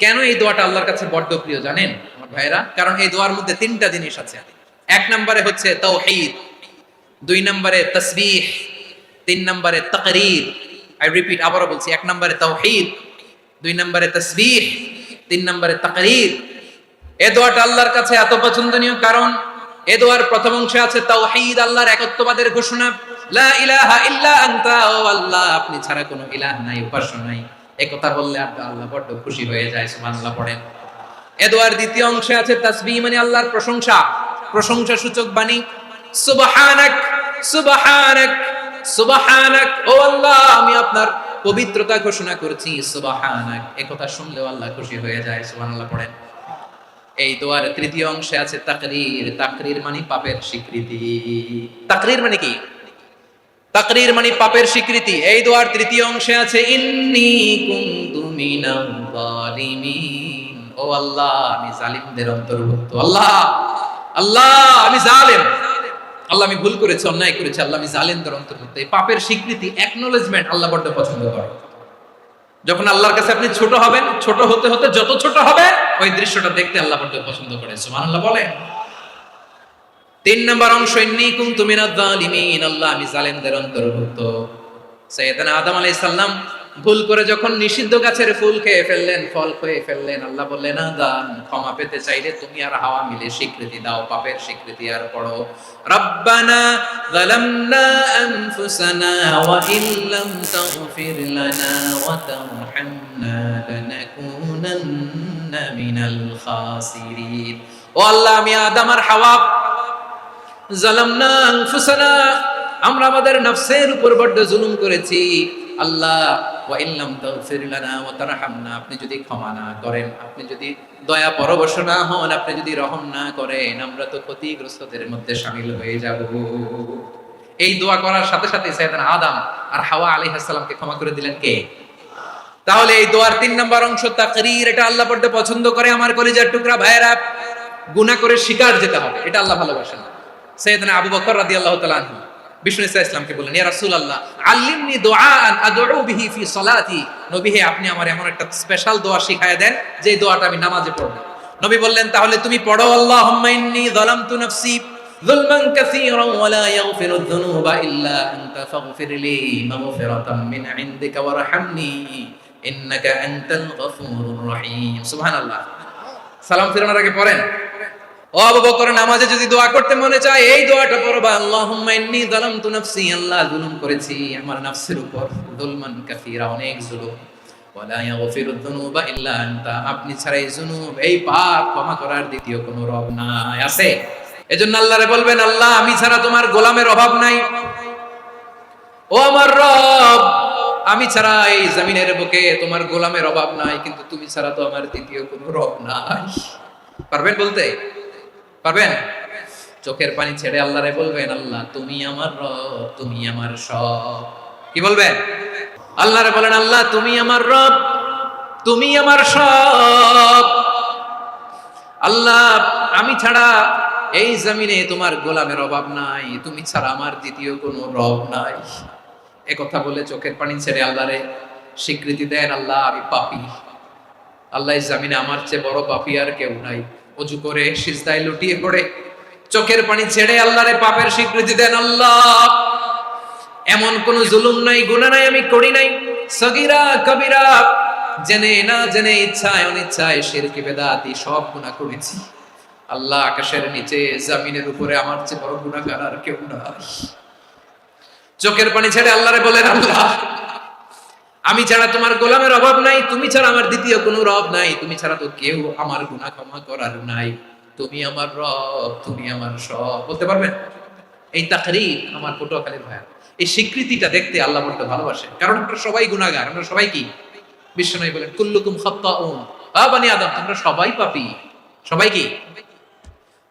কেন এই দোয়াটা আল্লাহর কাছে বড্ড প্রিয় জানেন আমার ভাইরা? কারণ এই দোয়ার মধ্যে তিনটা জিনিস আছে। এক নম্বরে হচ্ছে তাওহীদ, দুই নম্বরে তাসবিহ, তিন নম্বরে তাকরীর। আই রিপিট, আবারও বলছি, এক নম্বরে তাওহীদ, দুই নম্বরে তাসবিহ, তিন নম্বরে তাকরীর। এই দোয়াটা আল্লাহর কাছে এত পছন্দনীয় কারণ এই দোয়ার প্রথম অংশে আছে তাওহীদ, আল্লাহর একত্ববাদের ঘোষণা। লা ইলাহা ইল্লা আনতা, ও আল্লাহ আপনি ছাড়া কোনো ইলাহ নাই, উপাস্য নাই। এই কথা বললে আল্লাহ বড় খুশি হয়ে যায়। সুবহানাল্লাহ পড়েন। এই দোয়ার দ্বিতীয় অংশে আছে তাসবিহ, মানে আল্লাহর প্রশংসা, প্রশংসা সূচক বাণী। সুবহানাক সুবহানাক সুবহানাক, ও আল্লাহ আমি আপনার পবিত্রতা ঘোষণা করছি। সুবহানাক, এই কথা শুনলেও আল্লাহ খুশি হয়ে যায়। সুবহানাল্লাহ পড়েন। এই দোয়ার তৃতীয় অংশে আছে তাকরীর। তাকরীর মানে পাপের স্বীকৃতি। তাকরীর মানে কি? তাকরীর মানে পাপের স্বীকৃতি। এই দোয়ার তৃতীয় অংশে আছে ইন্নী কুনতু মিনাজ জালিমিন, ও আল্লাহ আমি জালিমদের অন্তর্ভুক্ত। আল্লাহ আল্লাহ আমি জালেম, আল্লাহ আমি ভুল করেছি, অন্যায় করেছি, আল্লাহ আমি জালেমদের অন্তর্ভুক্ত। এই পাপের স্বীকৃতি, অ্যাকনলেজমেন্ট আল্লাহ বড় পছন্দ করে। যখন আল্লাহর কাছে আপনি ছোট হবেন, ছোট হতে হতে যত ছোট হবে, ওই দৃশ্যটা দেখতে আল্লাহ বড় পছন্দ করে। সুবহানাল্লাহ বলেন। তিন নম্বর অংশ ইন্নী কুনতু মিনাজ জালিমিন, আল্লাহ আমি জালেমদের অন্তর্ভুক্ত। সাইয়েদনা আদম আলাইহিস সালাম ভুল করে যখন নিষিদ্ধ গাছের ফুল খেয়ে ফেললেন, ফল খেয়ে ফেললেন, আল্লাহ বললেন আদম ক্ষমা পেতে চাইলে তুমি আর হাওয়া মিলে স্বীকৃতি দাও, পাপের স্বীকৃতি আর পড়ো। রব্বানা যালামনা আনফুসানা ওয়া ইল্লাম তাগফির লানা ওয়া তারহামনা লানাকুনান্না মিনাল খাসিরিন। ও আল্লাহ আমি আদম আর হাওয়া যালামনা আনফুসানা, আমরা আমাদের নফসের উপর বড় জুলুম করেছি। আল্লাহ ওয়া ইল্লাম তাগফির লানা ওয়া তারহামনা, আপনি যদি ক্ষমা না করেন, আপনি যদি দয়া পরবশ না হন, আপনি যদি রহম না করেন, আমরা তো ক্ষতিগ্রস্তদের মধ্যে শামিল হয়ে যাব। এই দোয়া করার সাথে সাথে সাইয়েদনা আদম আর হাওয়া আলাইহিস সালামকে ক্ষমা করে দিলেন কে? তাহলে এই দোয়ার 3 নম্বর অংশ তাকরীর, এটা আল্লাহ বড় পছন্দ করে। আমার কলিজার টুকরা ভাইয়েরা, গুনাহ করে শিকার যেতে হবে, এটা আল্লাহ ভালোবাসেন। সাইয়েদনা আবু বকর রাদিয়াল্লাহু তাআলা আনহু বিষ্ণু ইসা ইসলামকে বললেন, ইয়া রাসূলুল্লাহ আল্লিমনি দুআআন আদউ বিহি ফি সালাতি, নবী হে আপনি আমার এমন একটা স্পেশাল দোয়া শিখায়া দেন যে দোয়াটা আমি নামাজে পড়ব। নবী বললেন, তাহলে তুমি পড়ো, আল্লাহুম্মা ইন্নী যালামতু নাফসি যুলমান কাসীরান ওয়া লা ইয়াগফিরু যুনুবা ইল্লা আনতা ফাগফিরলি মাগফিরাতাম মিন ইনদিকা ওয়ারহামনি ইন্নাকা আনতাল গফুরুর রহিম। সুবহানাল্লাহ। সালাম ফিরানোর আগে পড়েন। ও আবু বকর, নামাজে যদি দোয়া করতে মনে চায় এই দোয়াটা পড়বা, আল্লাহুম্মা ইন্নী যালামতু নাফসি, আল্লাহ জুলুম করেছি আমার নফসের উপর, যুলমান কাসীরা, অনেক জুলুম, ওয়া লা ইয়াগফিরু যুনুবা ইল্লা আনতা, আপনি ছাড়া এই জুনুব, এই পাপ ক্ষমা করার দ্বিতীয় কোনো রব নাই। আছে? এজন্য আল্লাহরে বলবেন, আল্লাহ আমি ছাড়া তোমার গোলামের অভাব নাই, ও আমার রব আমি ছাড়া এই জমিনের বুকে তোমার গোলামের অভাব নাই, কিন্তু তুমি ছাড়া তো আমার দ্বিতীয় কোনো রব নাই। পারবেন বলতে? পারবেন? চোখের পানি ছেড়ে আল্লাহরে বলবেন, আল্লাহ তুমি আমার রব, তুমি আমার সব। কি বলবেন? আল্লাহরে বলেন, আল্লাহ তুমি আমার রব, তুমি আমার সব। আল্লাহ আমি ছাড়া এই জমিনে তোমার গোলামের অভাব নাই, তুমি ছাড়া আমার দ্বিতীয় কোনো রব নাই। এ কথা বলে চোখের পানি ছেড়ে আল্লাহরে স্বীকৃতি দেন, আল্লাহ আমি পাপী, আল্লাহ এই জমিনে আমার চেয়ে বড় পাপী আর কেউ নাই। ওযু করে সিজদায় লুটিয়ে পড়ে চোখের পানি ছেড়ে আল্লাহরে পাপের স্বীকৃতি দেন, আল্লাহ এমন কোন জুলুম নাই, গুনাহ নাই আমি করি নাই, সগীরা কবিরা, জেনে না জেনে, ইচ্ছায় অনিচ্ছায়, শিরকি বেদাতি সব গুনাহ করেছি। আল্লাহ আকাশের নিচে জমিনের উপরে আমার চেয়ে বড় গুনাহগার আর কেউ নাই। চোখের পানি ছেড়ে আল্লাহরে বলেন, আল্লাহ আমি ছাড়া তোমার গোলামের অভাব নাই, তুমি ছাড়া আমার দ্বিতীয় কোনো রব নাই, তুমি ছাড়া তো কেউ আমার গুনাহ ক্ষমা করার নাই, তুমি আমার রব, তুমি আমার সব। বলতে পারবেন? এই তাকরীর আমার পটুয়াখালীর ভাইয়া, এই স্বীকৃতিটা দেখতে আল্লাহ বড় ভালোবাসে, কারণ আমরা সবাই গুনাহগার। আমরা সবাই কি? বিশ্বনবী বলেন, কুল্লুকুম খাত্তাউন, আ বনি আদম তোমরা সবাই পাপী। সবাই কি?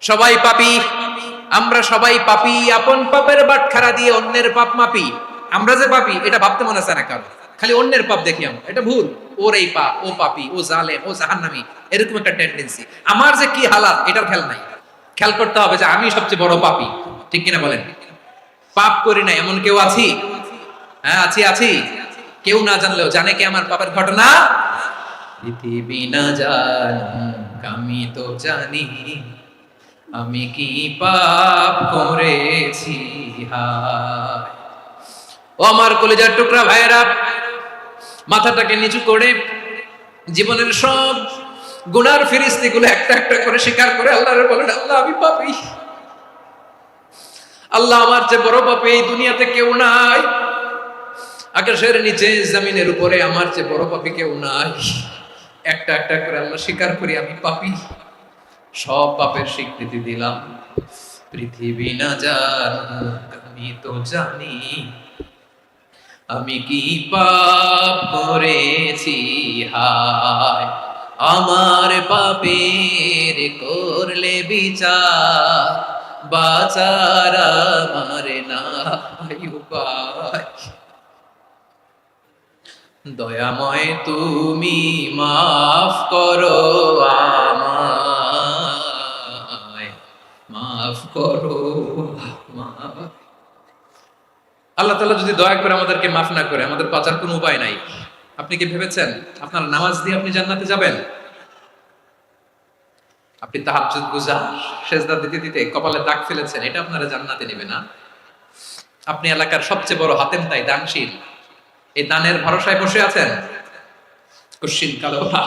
সবাই পাপী। আমরা সবাই পাপী, আপন পাপের বাটখারা দিয়ে অন্যের পাপ মাপি। আমরা যে পাপী এটা ভাবতে মনে চায় না কারো, খালি অন্যের পাপ দেখি আমরা, এটা ভুল। ওর এই পাপ, ও পাপী, ও জালেম, ও জাহান্নামী, এরকম একটা টেন্ডেন্সি। আমার যে কি হালাত এটার খেয়াল নাই। খেয়াল করতে হবে যে আমি সবচেয়ে বড় পাপী, ঠিক কিনা বলেন? পাপ করি না এমন কেউ আছি? হ্যাঁ আছি, আছি। কেউ না জানলেও জানে কি আমার পাপের ঘটনা? পৃথিবী না জানুক আমি তো জানি, আমি কি পাপ করেছি হায়। ও আমার কলিজার টুকরা ভাইয়েরা, মাথাটাকে নিচু করে জীবনের সব গুনার ফিরিস্তিগুলো একটা একটা করে স্বীকার করে আল্লাহরে বলেন, আল্লাহ আমি পাপী, আল্লাহ আমার চেয়ে বড় পাপী এই দুনিয়াতে কেউ নাই, আকাশের নিচে জমিনের উপরে আমার চেয়ে বড় পাপী কেউ নাই। একটা একটা করে আল্লাহ স্বীকার করি আমি পাপী, সব পাপের স্বীকৃতি দিলাম। পৃথিবী না জানুক আমি তো জানি, আমি কি পাপ করেছি হায়। আমার পাপের করলে বিচার, বাঁচার আমার নাই উপায়। দয়াময় তুমি মাফ করো আমায়, মাফ করো আমায়। আল্লাহ তাআলা যদি দয়া করে আমাদেরকে মাফ না করে, আমাদের বাঁচার কোনো উপায় নাই। আপনি কি ভেবেছেন আপনার নামাজ দিয়ে আপনি জান্নাতে যাবেন? আপনি তাহাজ্জুদ গুজার, সেজদা দিতে দিতে কপালে দাগ ফেলেছেন, এটা আপনারা জান্নাতে নেবে না। আপনি এলাকার সবচেয়ে বড় হাতেম তাই, দানশীল, এই দানের ভরসায় বসে আছেন, কুশ্চিন কালে ওঠা।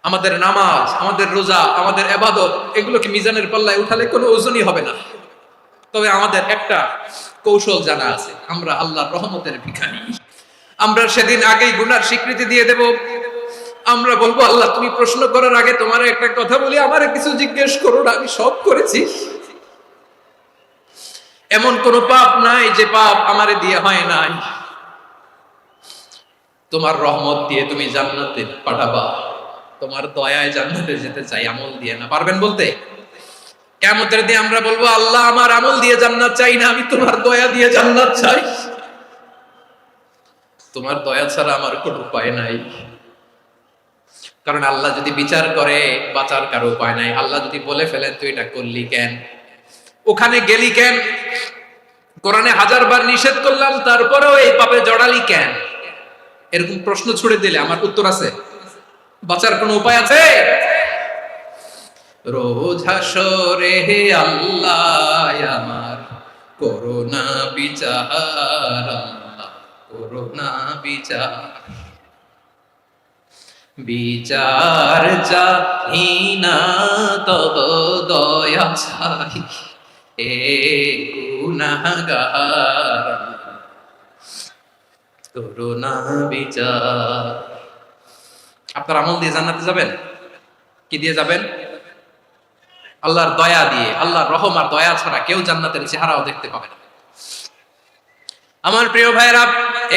আমাদের নামাজ, আমাদের রোজা, আমাদের ইবাদত, এগুলোকে মিজানের পাল্লায় উঠালে কোনো ওজনই হবে না। তবে আমাদের একটা কৌশল জানা আছে, আমরা আল্লাহর রহমতের ভিখারি। আমরা সেদিন আগেই গুনার স্বীকৃতি দিয়ে দেব। আমরা বলবো, আল্লাহ তুমি প্রশ্ন করার আগে তোমার একটা কথা বলি, আমারে কিছু জিজ্ঞেস করো না, আমি সব করেছি। এমন কোন পাপ নাই যে পাপ আমারে দিয়ে হয় নাই। তোমার রহমত দিয়ে তুমি জান্নাতে পাঠাবা, তোমার দয়ায় জান্নাতে যেতে চাই, আমল দিয়ে না। পারবেন বলতে? কিয়ামতের দিন আমরা বলবো, আল্লাহ আমার আমল দিয়ে জান্নাত চাই না, আমি তোমার দয়া দিয়ে জান্নাত চাই। তোমার দয়া ছাড়া আমার কোনো উপায় নাই। কারণ আল্লাহ যদি বিচার করে বাঁচার কারো উপায় নাই। আল্লাহ যদি বলে ফেলেন তুই এটা করলি কেন, ওখানে গেলি কেন, কোরআনে 1000 বার নিষেধ করলাম তারপরেও এই পাপে জড়ালি কেন, এরকম প্রশ্ন ছুড়ে দিলে আমার উত্তর আছে? বাঁচার কোনো উপায় আছে? রোজ হাসরে হে আল্লাহ আমার করোনা বিচার, আল্লাহ করোনা বিচার, বিচার চাহি না তব দয়া চাই, এ গুনাহগার করোনা বিচার। আপনার আমল দিয়ে জান্নাতে যাবেন? কি দিয়ে যাবেন? আল্লাহর দয়া দিয়ে। আল্লাহর রহম আর দয়া ছাড়া কেউ জান্নাতের চেহারাও দেখতে পাবে না। আমার প্রিয় ভাইরা,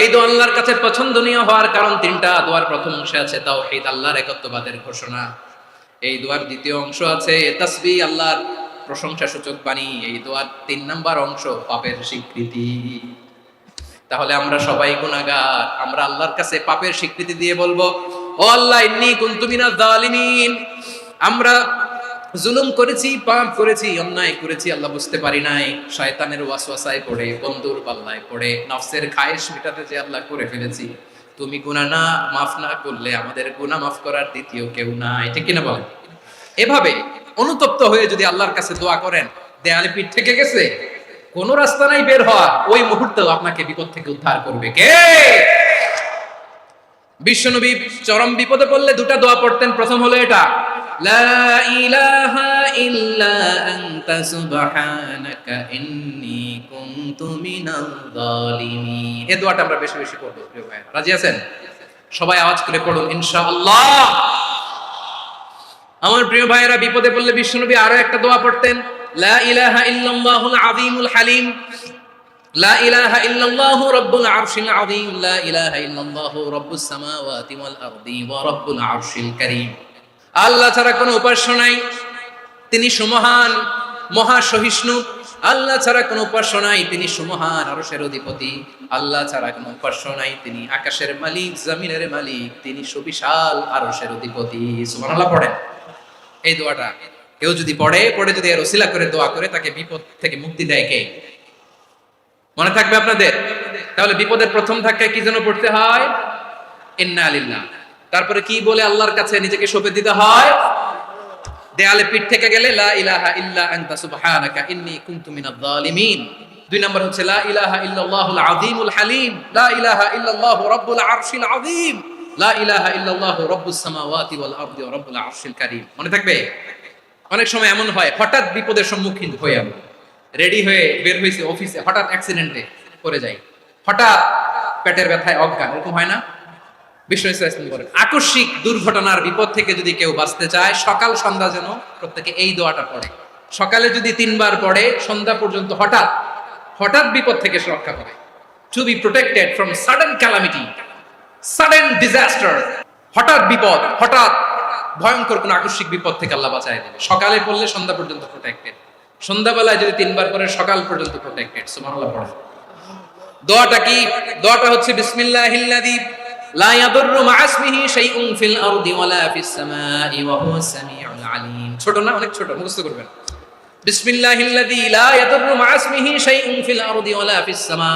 এই দোয়া আল্লাহর কাছে পছন্দনীয় হওয়ার কারণ তিনটা। দোয়ার প্রথম অংশে আছে তাওহীদ, আল্লাহর একত্ববাদের ঘোষণা। এই দোয়ার দ্বিতীয় অংশ আছে তাসবিহ, আল্লাহর প্রশংসা সূচক বাণী। এই দোয়ার 3 নাম্বার অংশ পাপের স্বীকৃতি। তাহলে আমরা সবাই গুনাহগার, আমরা আল্লাহর কাছে পাপের স্বীকৃতি দিয়ে বলবো, ও আল্লাহ ইন্নী কুনতু মিনাজ জালিমিন, আমরা জুলুম করেছি, পাপ করেছি, অন্যায় করেছি, আল্লাহ বুঝতে পারি নাই, শয়তানের ওয়াসওয়াসায় পড়ে, বন্ধুর পাল্লায় পড়ে, নফসের খায়েশ মেটাতে যে আল্লাহ করে ফেলেছি। তুমি গুনাহ না মাফ না করলে আমাদের গুনাহ মাফ করার দ্বিতীয় কেউ নাই। ঠিক কিনা বলেন? এভাবে অনুতপ্ত হয়ে যদি আল্লাহর কাছে দোয়া করেন, দেয়ালে পিঠ থেকে গেছে, কোন রাস্তা নাই বের হওয়া, ওই মুহূর্তেও আপনাকে বিপদ থেকে উদ্ধার করবে কে? বিশ্বনবী চরম বিপদে পড়লে দুটা দোয়া পড়তেন। প্রথম হলো এটা, লা ইলাহা ইল্লা আনতা সুবহানাকা ইন্নী কুনতু মিনাল জালিমিন। এই দোয়াটা আমরা বেশি বেশি পড়ব প্রিয় ভাই। রাজি আছেন? সবাই আওয়াজ করে পড়ুন ইনশাআল্লাহ। আমার প্রিয় ভাইয়েরা, বিপদে পড়লে বিশ্বনবী আরো একটা দোয়া পড়তেন, লা ইলাহা ইল্লাল্লাহুল আযীমুল হালিম, লা ইলাহা ইল্লাল্লাহু রাব্বুল আরশিল আযীম, লা ইলাহা ইল্লাল্লাহু রাব্বুস সামাওয়াতি ওয়াল আরদি ওয়া রাব্বুল আরশিল কারীম। আল্লাহ ছাড়া কোনো উপাস্য নাই, তিনি সুমহান, মহা সহিষ্ণু। আল্লাহ ছাড়া কোনো উপাস্য নাই, তিনি সুমহান, আরশের অধিপতি। আল্লাহ ছাড়া কোনো উপাস্য নাই, তিনি আকাশের মালিক, জমিনের মালিক, তিনি সুবিশাল, আরশের অধিপতি। সুবহানাল্লাহ পড়েন। এই দোয়াটা কেউ যদি পড়ে যদি এর ওসিলা করে দোয়া করে, তাকে বিপদ থেকে মুক্তি দেয় কে? মনে থাকবে আপনাদের? তাহলে বিপদের প্রথম ধাক্কায় কি যেন পড়তে হয়? ইন্না লিল্লাহ। তারপরে কি বলে আল্লাহর কাছে নিজেকে সঁপে দিতে হয়? দেয়ালে পিঠ থেকে গেলে লা ইলাহা ইল্লা আনতা সুবহানাকা ইন্নী কুনতু মিনাজ জালিমিন। 2 নাম্বার হচ্ছে লা ইলাহা ইল্লাল্লাহুল আযীমুল হালিম, লা ইলাহা ইল্লাল্লাহু রাব্বুল আরশিল আযীম, লা ইলাহা ইল্লাল্লাহু রাব্বুস সামাওয়াতি ওয়াল আরদি ওয়া রাব্বুল আরশিল কারীম। মনে থাকবে? অনেক সময় এমন হয়, হঠাৎ বিপদের সম্মুখীন হয়ে আমরা রেডি হয়ে বের হইছে অফিসে, হঠাৎ অ্যাক্সিডেন্টে পড়ে যাই, হঠাৎ পেটের ব্যথায় অজ্ঞান, এরকম হয় না? বিষ্ণু ইসলাম বলেন, আকস্মিক দুর্ঘটনার বিপদ থেকে যদি কেউ বাঁচতে চায়, সকাল সন্ধ্যা যেন প্রত্যেকে এই দোয়াটা পড়ে। সকালে যদি 3 বার পড়ে, সন্ধ্যা পর্যন্ত হঠাৎ হঠাৎ বিপদ থেকে সে রক্ষা পাবে। To be protected from sudden calamity, sudden disaster. হঠাৎ বিপদ, হঠাৎ ভয়ঙ্কর কোন আকস্মিক বিপদ থেকে আল্লাহ বাঁচায় দেবে। সকালে পড়লে সন্ধ্যা পর্যন্ত প্রোটেক্টেড, সন্ধ্যাবেলায় যদি 3 বার পড়ে সকাল পর্যন্ত প্রোটেক্টেড। সুবহানাল্লাহ পড়ে। দোয়াটা কি? দোয়াটা হচ্ছে বিসমিল্লাহিল্লাযী লা ইয়াদুররু মা'a ইসমিহি শাইউন ফিল আরদি ওয়ালা ফিস সামাই ওয়া হুয়াস সামিউল আলীম। ছোট না? অনেক ছোট, মুখস্থ করবেন। বিসমিল্লাহিল্লাযী লা ইয়াদুররু মা'a ইসমিহি শাইউন ফিল আরদি ওয়ালা ফিস সামা।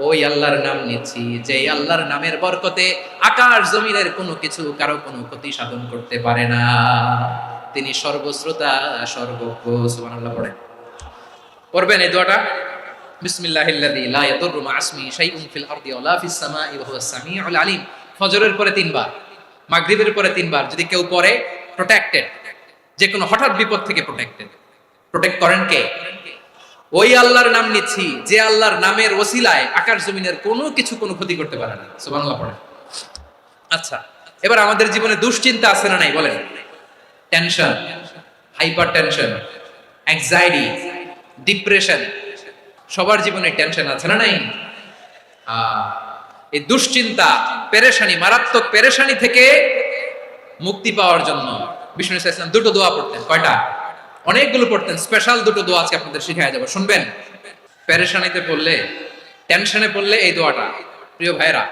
ওই আল্লাহর নাম নিচ্ছি, যেই আল্লাহর নামের বরকতে আকাশ জমিনের কোনো কিছু কারো কোনো ক্ষতি সাধন করতে পারে না। তিনি সর্বশ্রোতা, সর্বজ্ঞ। সুবহানাল্লাহ পড়েন। পড়বেন এই দোয়াটা, বিসমিল্লাহিল্লাযী লা ইয়াদুররু মা'a ইসমিহি শাইউন ফিল আরদি ওয়ালা ফিস সামাই ওয়া হুয়াস সামিউল আলীম। ফজরের পরে 3 বার, মাগরিবের পরে 3 বার যদি কেউ পড়ে, প্রোটেক্টেড, যে কোনো হঠাৎ বিপদ থেকে প্রোটেক্টেড। প্রোটেক্ট করেন কে? ওই আল্লাহর নাম নিচ্ছি, যে আল্লাহর নামের ওসিলায় আকাশ জমিনের কোনো কিছু কোনো ক্ষতি করতে পারে না। সুবহানাল্লাহ পড়েন। আচ্ছা, এবার আমাদের জীবনে দুশ্চিন্তা আছে না নাই বলেন? Tension, hyper tension, anxiety, depression, সবার জীবনে টেনশন আছে না নাই? এই দুশ্চিন্তা, পেরেশানি, মারাত্মক পেরেশানি থেকে মুক্তি পাওয়ার জন্য বিষ্ণু ইসলাম দুটো দোয়া পড়তেন। কয়টা? অনেকগুলো পড়তেন। স্পেশাল দুটো দোয়া আজকে আপনাদের শিখাই যাব, শুনবেন। পেরেশানিতে পড়লে, টেনশনে পড়লে এই দোয়াটা, প্রিয় ভাইরা,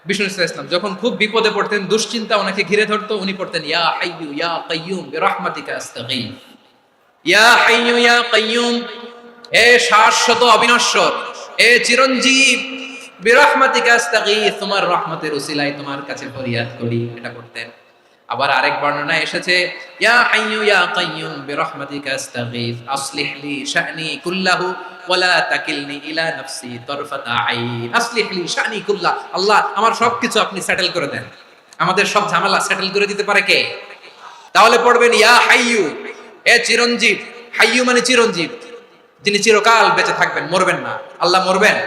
বিষ্ণু ইসলাম যখন খুব বিপদে পড়তেন, দুশ্চিন্তা ওনাকে ঘিরে ধরতো, উনি পড়তেন ইয়া হাইয়ু ইয়া কাইয়ুম বিরহমাতিকা আস্তাগীথ। ইয়া হাইয়ু ইয়া কাইয়ুম, এ শাশ্বত অবিনশ্বর, এ চিরঞ্জীব, বিরহমাতিকা আস্তাগীথ, তোমার রহমতের উসিলায় তোমার কাছে ফরিয়াদ করি, এটা করতেন। আবার আরেক বর্ণনায় এসেছে ইয়া হাইয়ু ইয়া কাইয়ুম বিরহমাতিকা আস্তাগীথ আসলিহ লি শা'নি কুল্লাহু ওয়া লা তাকিলনি ইলা নাফসি তারফাতা আইন। আসলিহ লি শা'নি কুল্লাহ, আল্লাহ আমার সবকিছু আপনি সেটেল করে দেন, আমাদের সব ঝামেলা সেটেল করে দিতে পারে কে? তাহলে পড়বেন ইয়া হাইয়ু, এ চিরঞ্জীব, হাইয়ু মানে চিরঞ্জীব, যিনি চিরকাল বেঁচে থাকবেন, মরবেন না। আল্লাহ মরবেন?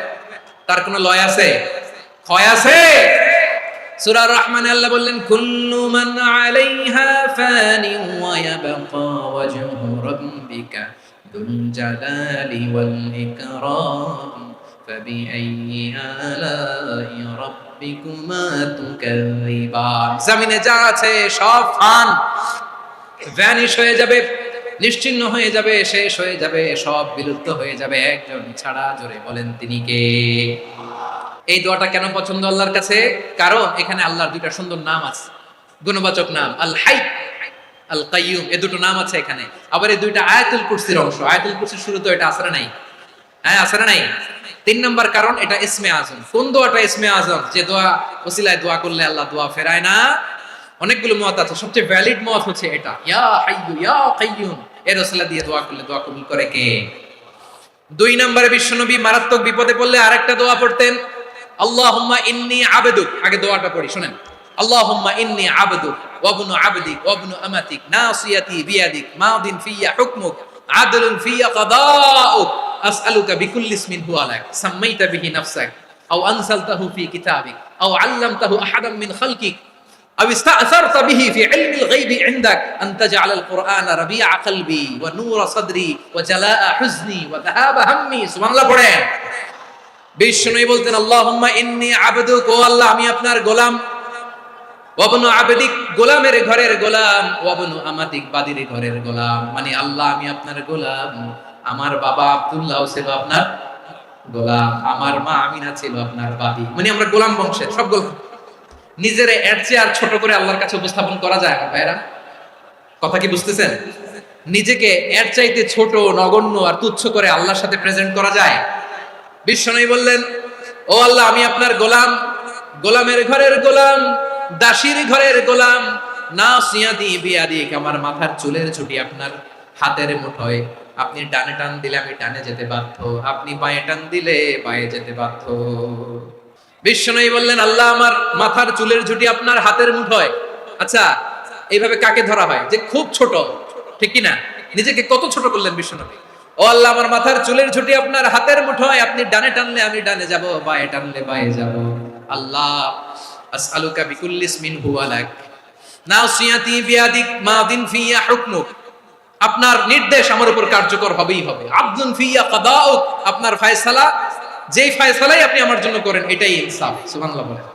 তার কোনো লয় আছে? ক্ষয় আছে? সূরা রহমানে আল্লাহ বললেন কুল্লু মান আলাইহা ফানি ওয়া ইয়াবকা ওয়াজহু রাব্বিকা যুল জালালি ওয়াল ইকরাম ফাবিআইয়ি আলাই রাব্বিকুমা তুকাযিবান। জমিনে যা আছে সব ভ্যানিশ হয়ে যাবে, নিশ্চিহ্ন হয়ে যাবে, শেষ হয়ে যাবে, সব বিলুপ্ত হয়ে যাবে, একজন ছাড়া। জোরে বলেন তিনি কে? এই দোয়াটা কেন পছন্দ আল্লাহর কাছে? কারণ এখানে আল্লাহর দুইটা সুন্দর নাম আছে, গুণবাচক নাম, আল হাই, আল কাইয়ুম, এই দুটো নাম আছে এখানে। আবার এই দুইটা আয়াতুল কুরসির অংশ। আয়াতুল কুরসির শুরুতে এটা আছে না নাই? হ্যাঁ, আছে না নাই? 3 নাম্বার কারণ এটা ইসমে আজম। কোন দোয়াটা ইসমে আজম? যে দোয়া ওসিলায় দোয়া করলে আল্লাহ দোয়া ফেরায় না। অনেকগুলো মত আছে, সবচেয়ে ভ্যালিড মত হচ্ছে এটা, ইয়া হাইয়ু ইয়া কাইয়ুম, এর ওসিলা দিয়ে দোয়া করলে দোয়া কবুল করে কে? 2 নম্বরে বিশ্বনবী মারাত্মক বিপদে পড়লে আরেকটা দোয়া পড়তেন, আল্লাহুম্মা ইন্নী আবদুক। আগে দোয়াটা পড়ি, শুনেন। আল্লাহুম্মা ইন্নী আবদুক ওয়া ইবনু আবদিক ওয়া ইবনু আমাতিক নাসিয়াতি বিয়াদিক মাদিন ফিয়া হুকমুক আদলুন ফিয়া কাদাউক আসআলুকা বিকুল্লি ইসমিন হুয়া লাক সাম্মাইতা বিহি নাফসাক আও আনসালতাহু ফি কিতাবিক আও আল্লামতাহু আহাদাম মিন খালকিক আও ইস্তা'সারতা বিহি ফি ইলমিল গায়বি ইনদাক আন তাজআলাল কুরআনা রাবিআ কলবি ওয়া নূরা সাদরি ওয়া জালাআ হুজনি ওয়া যাহাবা হাম্মি। সুবহানাল্লাহ পড়েন। বিষ্ণু বলতেন আল্লাহুম্মা ইন্নী আবদুক, ও আল্লাহ আমি আপনার গোলাম, ওয়া ইবনু আবদিক, গোলামের ঘরের গোলাম, ওয়া ইবনু আমাতিক, বাদীর ঘরের গোলাম। মানে আল্লাহ আমি আপনার গোলাম, আমার বাবা আব্দুল্লাহ ছিল আপনার গোলাম, আমার মা আমিনা ছিল আপনার বাদী। মানে আমরা গোলাম বংশের, সব গোলাম। নিজের এর চেয়ে আর ছোট করে আল্লাহর কাছে উপস্থাপন করা যায় না ভাইরা? কথা কি বুঝতেছেন? নিজেকে এর চাইতে ছোট, নগণ্য আর তুচ্ছ করে আল্লাহর সাথে প্রেজেন্ট করা যায়? বিশ্বনবী বললেন ও আল্লাহ আমি আপনার গোলাম, গোলামের ঘরের গোলাম, দাসীর ঘরের গোলাম, নাসিয়াতি বিয়াদিক, আমার মাথার চুলের ছুটি আপনার হাতের মুঠোয়, আপনি ডানে টান দিলে আমি ডানে যেতে বাধ্য, আপনি বাঁয়ে টান দিলে বাঁয়ে যেতে বাধ্য। বিশ্বনবী বললেন আল্লাহ আমার মাথার চুলের ঝুঁটি আপনার হাতের মুঠোয়। আচ্ছা, এইভাবে কাকে ধরা হয়? যে খুব ছোট, ঠিক কি না? নিজেকে কত ছোট করলেন বিশ্বনবী। ও আল্লাহ আমার মাথার চুলের ঝুঁটি আপনার হাতের মুঠোয়, আপনি ডানে টানলে আমি ডানে যাব, বাঁয়ে টানলে বাঁয়ে যাব। আল্লাহ আসআলুকা বিকুল্লি ইসমিন হুয়া লাক নাসিয়াতি বিয়াদিক মাদিন ফিয়া হুকমুক, আপনার নির্দেশ আমার উপর কার্যকর হবেই হবে। আবদুন ফিয়া কাদাউক, আপনার ফয়সালা, যেই ফয়সালাই আপনি আমার জন্য করেন এটাই ইনসাফ। সুবহানাল্লাহ বলেন।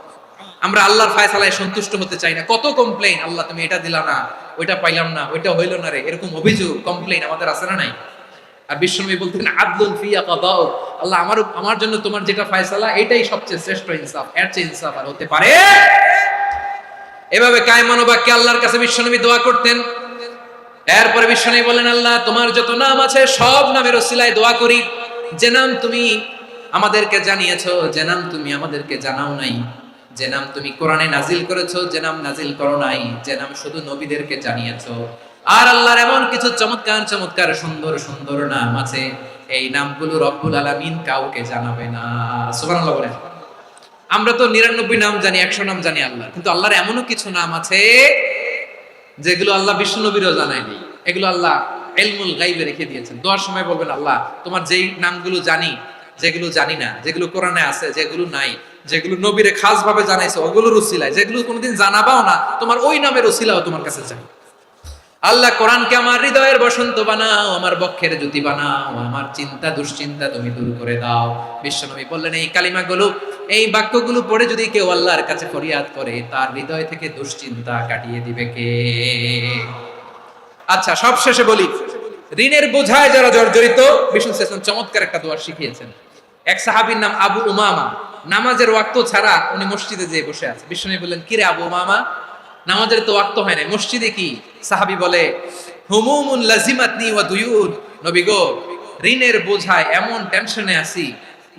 আমরা আল্লাহর ফয়সালায় সন্তুষ্ট হতে চাই না। কত কমপ্লেইন, আল্লাহ তুমি এটা দিলা না, ওইটা পাইলাম না, ওইটা হইল না রে, এরকম অভিযোগ, কমপ্লেইন আমাদের আছে না নাই? আর বিশ্বনবী বলতেন আদলুন ফিয়া কাদাউক, আল্লাহ আমার জন্য তোমার যেটা ফয়সালা এটাই সবচেয়ে শ্রেষ্ঠ ইনসাফ, এর চেয়ে ইনসাফ আর হতে পারে? এভাবে কায়মান বাক্যে আল্লাহর কাছে বিশ্বনবী দোয়া করতেন। এরপরে বিশ্বনবী বলেন আল্লাহ তোমার যত নাম আছে সব নামের ওসিলায় দোয়া করি, যে নাম তুমি আমাদেরকে জানিয়েছো, যে নাম তুমি আমাদেরকে জানাও নাই, যে নাম তুমি কোরআনে নাজিল করেছো, যে নাম নাজিল করো নাই, যে নাম শুধু নবীদেরকে জানিয়েছো। আর আল্লাহর এমন কিছু চমৎকার চমৎকার সুন্দর সুন্দর নাম আছে, এই নামগুলো রব্বুল আলামিন কাউকে জানাবে না। সুবহানাল্লাহ বলেন। আমরা তো 99 নাম জানি, 100 নাম জানি আল্লাহ, কিন্তু আল্লাহর এমনও কিছু নাম আছে যেগুলো আল্লাহ বিষ্ণু নবীরও জানায়নি। এগুলো আল্লাহ ইলমুল গায়বে রেখে দিয়েছেন। দোয়ার সময় বলবেন আল্লাহ তোমার যেই নামগুলো জানি, যেগুলো জানি না, যেগুলো কোরআনে আছে, যেগুলো নাই, যেগুলো নবীরে খাস ভাবে জানাইছো ওগুলোর উসিলায়, যেগুলো কোনোদিন জানাবাও না তোমার ওই নামের উসিলাও তোমার কাছে চাই। আল্লাহ কোরআনকে আমার হৃদয়ের বসন্ত বানাও, আমার বক্ষের জ্যোতি বানাও, আমার চিন্তা দুশ্চিন্তা তুমি দূর করে দাও। বিশ্বনবী বললেন এই কালিমাগুলো, এই বাক্যগুলো পড়ে যদি কেউ আল্লাহর কাছে ফরিয়াদ করে, তার হৃদয় থেকে দুশ্চিন্তা কাটিয়ে দিবে কে? আচ্ছা, সব শেষে বলি, ঋণের বোঝায় যারা জর্জরিত, বিষ্ণু ইসলাম চমৎকার একটা দোয়া শিখিয়েছেন। এক সাহাবীর নাম আবু উমামা, নামাজের ওয়াক্ত ছাড়া উনি মসজিদে যেয়ে বসে আছে। বিষ্ণু বললেন, কিরে আবু উমামা, নামাজের তো ওয়াক্ত হয় না, মসজিদে কি? সাহাবী বলে, হুমুমুন লাজিমাতনি ওয়া দুয়ুন, নবী গো, ঋণের বোঝায় এমন টেনশনে আছি,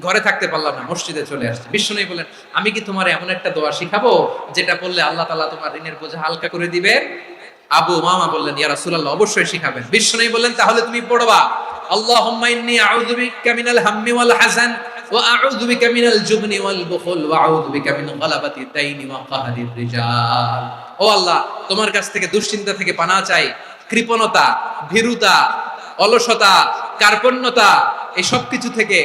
ঘরে থাকতে পারলাম না, মসজিদে চলে আসছে। বিষ্ণু বললেন, আমি কি তোমার এমন একটা দোয়া শিখাবো যেটা বললে আল্লাহ তাআলা তোমার ঋণের বোঝা হালকা করে দিবে? আবু উমামা বললেন, ইয়া রাসূলুল্লাহ, অবশ্যই শিখাবেন। বিষ্ণু বললেন, তাহলে তুমি পড়বা, আল্লাহুম্মা ইন্নী আউযু বিকা মিনাল হাম্মি ওয়াল হাযান ওয়া আউযু বিকা মিনাল জুবনি ওয়াল বুখল ওয়া আউযু বিকা মিন গালাবাতি দাইনি ওয়া কাহরির রিজাল। ও আল্লাহ, তোমার কাছ থেকে দুশ্চিন্তা থেকে পানাহ চাই, কৃপণতা, ভীরুতা, অলসতা, কার্পণ্যতা, এই সব কিছু থেকে,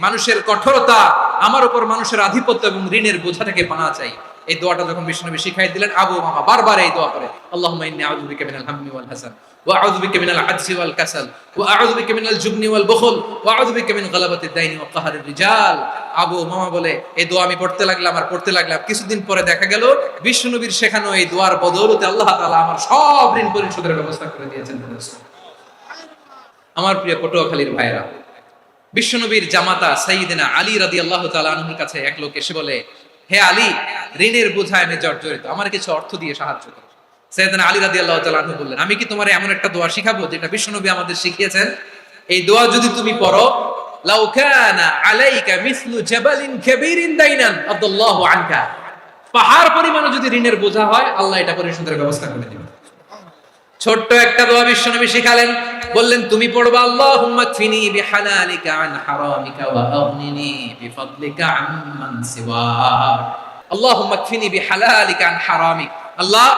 মানুষের কঠোরতা, আমার উপর মানুষের আধিপত্য এবং ঋণের বোঝা থেকে পানাহ চাই। এই দোয়াটা যখন বিষ্ণু শিখাই দিলেন, আবু উমামা বারবার এই দোয়া করে, আল্লাহুম্মা ইন্নী আউযু বিকা মিনাল হাম্মি ওয়াল হাযান ওয়া আউযু বিকা মিনাল আজজি ওয়াল কাসাল ওয়া আউযু বিকা মিনাল জুবনি ওয়াল বুখল ওয়া আউযু বিকা মিন গালাবাতি দাইনি ওয়া কাহরির রিজাল। আবু উমামা বলে, এই দোয়া আমি পড়তে লাগলাম আর পড়তে লাগলাম, কিছুদিন পরে দেখা গেল বিষ্ণু নবীর শেখানো এই দোয়ার বদৌলতে আল্লাহ তাআলা আমার সব ঋণ পরিশোধের ব্যবস্থা করে দিয়েছেন। আমার প্রিয় পটুয়াখালীর ভাইরা, বিশ্বনবীর জামাতা সাইয়্যিদিনা আলী রাদিয়াল্লাহু তাআলা আনহুর কাছে এক লোক এসে বলে, হে আলী, ঋণের বোঝায় আমি জর্জরিত, আমার কিছু অর্থ দিয়ে সাহায্য করো। সাইয়্যিদিনা আলী রাদিয়াল্লাহু তাআলা আনহু বললেন, আমি কি তোমার এমন একটা দোয়া শিখাবো যেটা বিশ্বনবী আমাদের শিখিয়েছেন? এই দোয়া যদি তুমি পড়ো, লাউ কানা আলাইকা মিসলু জাবালিন কাবীরিন দাইনান আদাল্লাহু আনকা, পাহাড় পরিমাণ যদি ঋণের বোঝা হয়, আল্লাহ এটা পরিশোধের ব্যবস্থা করে দিবেন। ছোট্ট একটা দোয়া বিশ্বনবী শিখালেন, বললেন তুমি পড়বা, আল্লাহুম্মা কফিনি বিহালালিকা আন হারামিকা ওয়া আগনিনি বিফাদলিকা আম্মান সিওয়াক। আল্লাহুম্মা কফিনি বিহালালিকা আন হারামিক, আল্লাহ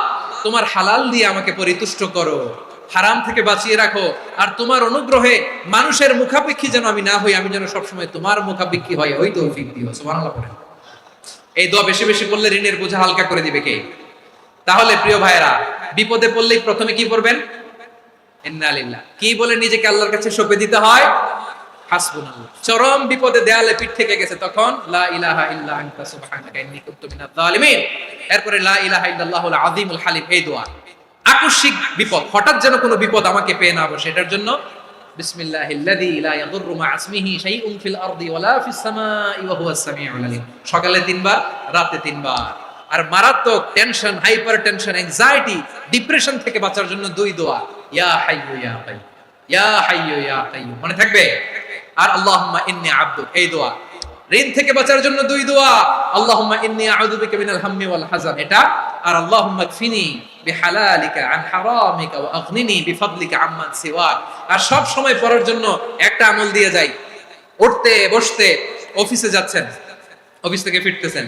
তোমার হালাল দিয়ে আমাকে পরিতুষ্ট করো, হারাম থেকে বাঁচিয়ে রাখো, আর তোমার অনুগ্রহে মানুষের মুখাপেক্ষী যেন আমি না হই, আমি যেন সবসময় তোমার মুখাপেক্ষী হই, ওই তৌফিক দিও। সুবহানাল্লাহ পড়েন। এই দোয়া বেশি বেশি পড়লে ঋণের বোঝা হালকা করে দিবে কে? তাহলে প্রিয় ভাইরা, বিপদে পড়লেই প্রথমে কি পড়বেন? ইন্না লিল্লাহ। কি বলে নিজেকে আল্লাহর কাছে সঁপে দিতে হয়? হাসবুনাল্লাহ। চরম বিপদে দেয়ালে পিঠ থেকে গেছে, তখন লা ইলাহা ইল্লা আনতা সুবহানাকা ইন্নী কুনতু মিনাজ জালিমিন। এরপরে লা ইলাহা ইল্লাল্লাহুল আযীমুল হালিম, এই দোয়া। আকস্মিক বিপদ, হঠাৎ যেন কোনো বিপদ আমাকে পেয়ে না বসে, এটার জন্য বিসমিল্লাহিল্লাযী লা ইয়াদুররু মা ইসমিহি শাইউন ফিল আরদি ওয়ালা ফিস সামাই ওয়া হুয়াস সামিউল আলীম। সকালে 3 বার, রাতে 3 বার। আর মারাত্মক tension, hyper tension, anxiety, depression থেকে বাঁচার জন্য 2 দোয়া, ইয়া হাইয়্যু ইয়া কাইয়্যুম, ইয়া হাইয়্যু ইয়া কাইয়্যুম, মনে থাকবে? আর আল্লাহুম্মা ইন্নী আবদুক, এই দোয়া। ঋণ থেকে বাঁচার জন্য 2 দোয়া, আল্লাহুম্মা ইন্নী আউযু বিকা মিনাল হাম্মি ওয়াল হাযান, এটা। আর আল্লাহুম্মা কফিনি বিহালালিকা আন হারামিকা ওয়া আগনিনি বিফাদলিকা আম্মান সিওয়াক। আর সব সময় পড়ার জন্য একটা আমল দিয়ে যাই, উঠতে বসতে, অফিসে যাচ্ছেন, অফিস থেকে ফিরতেছেন,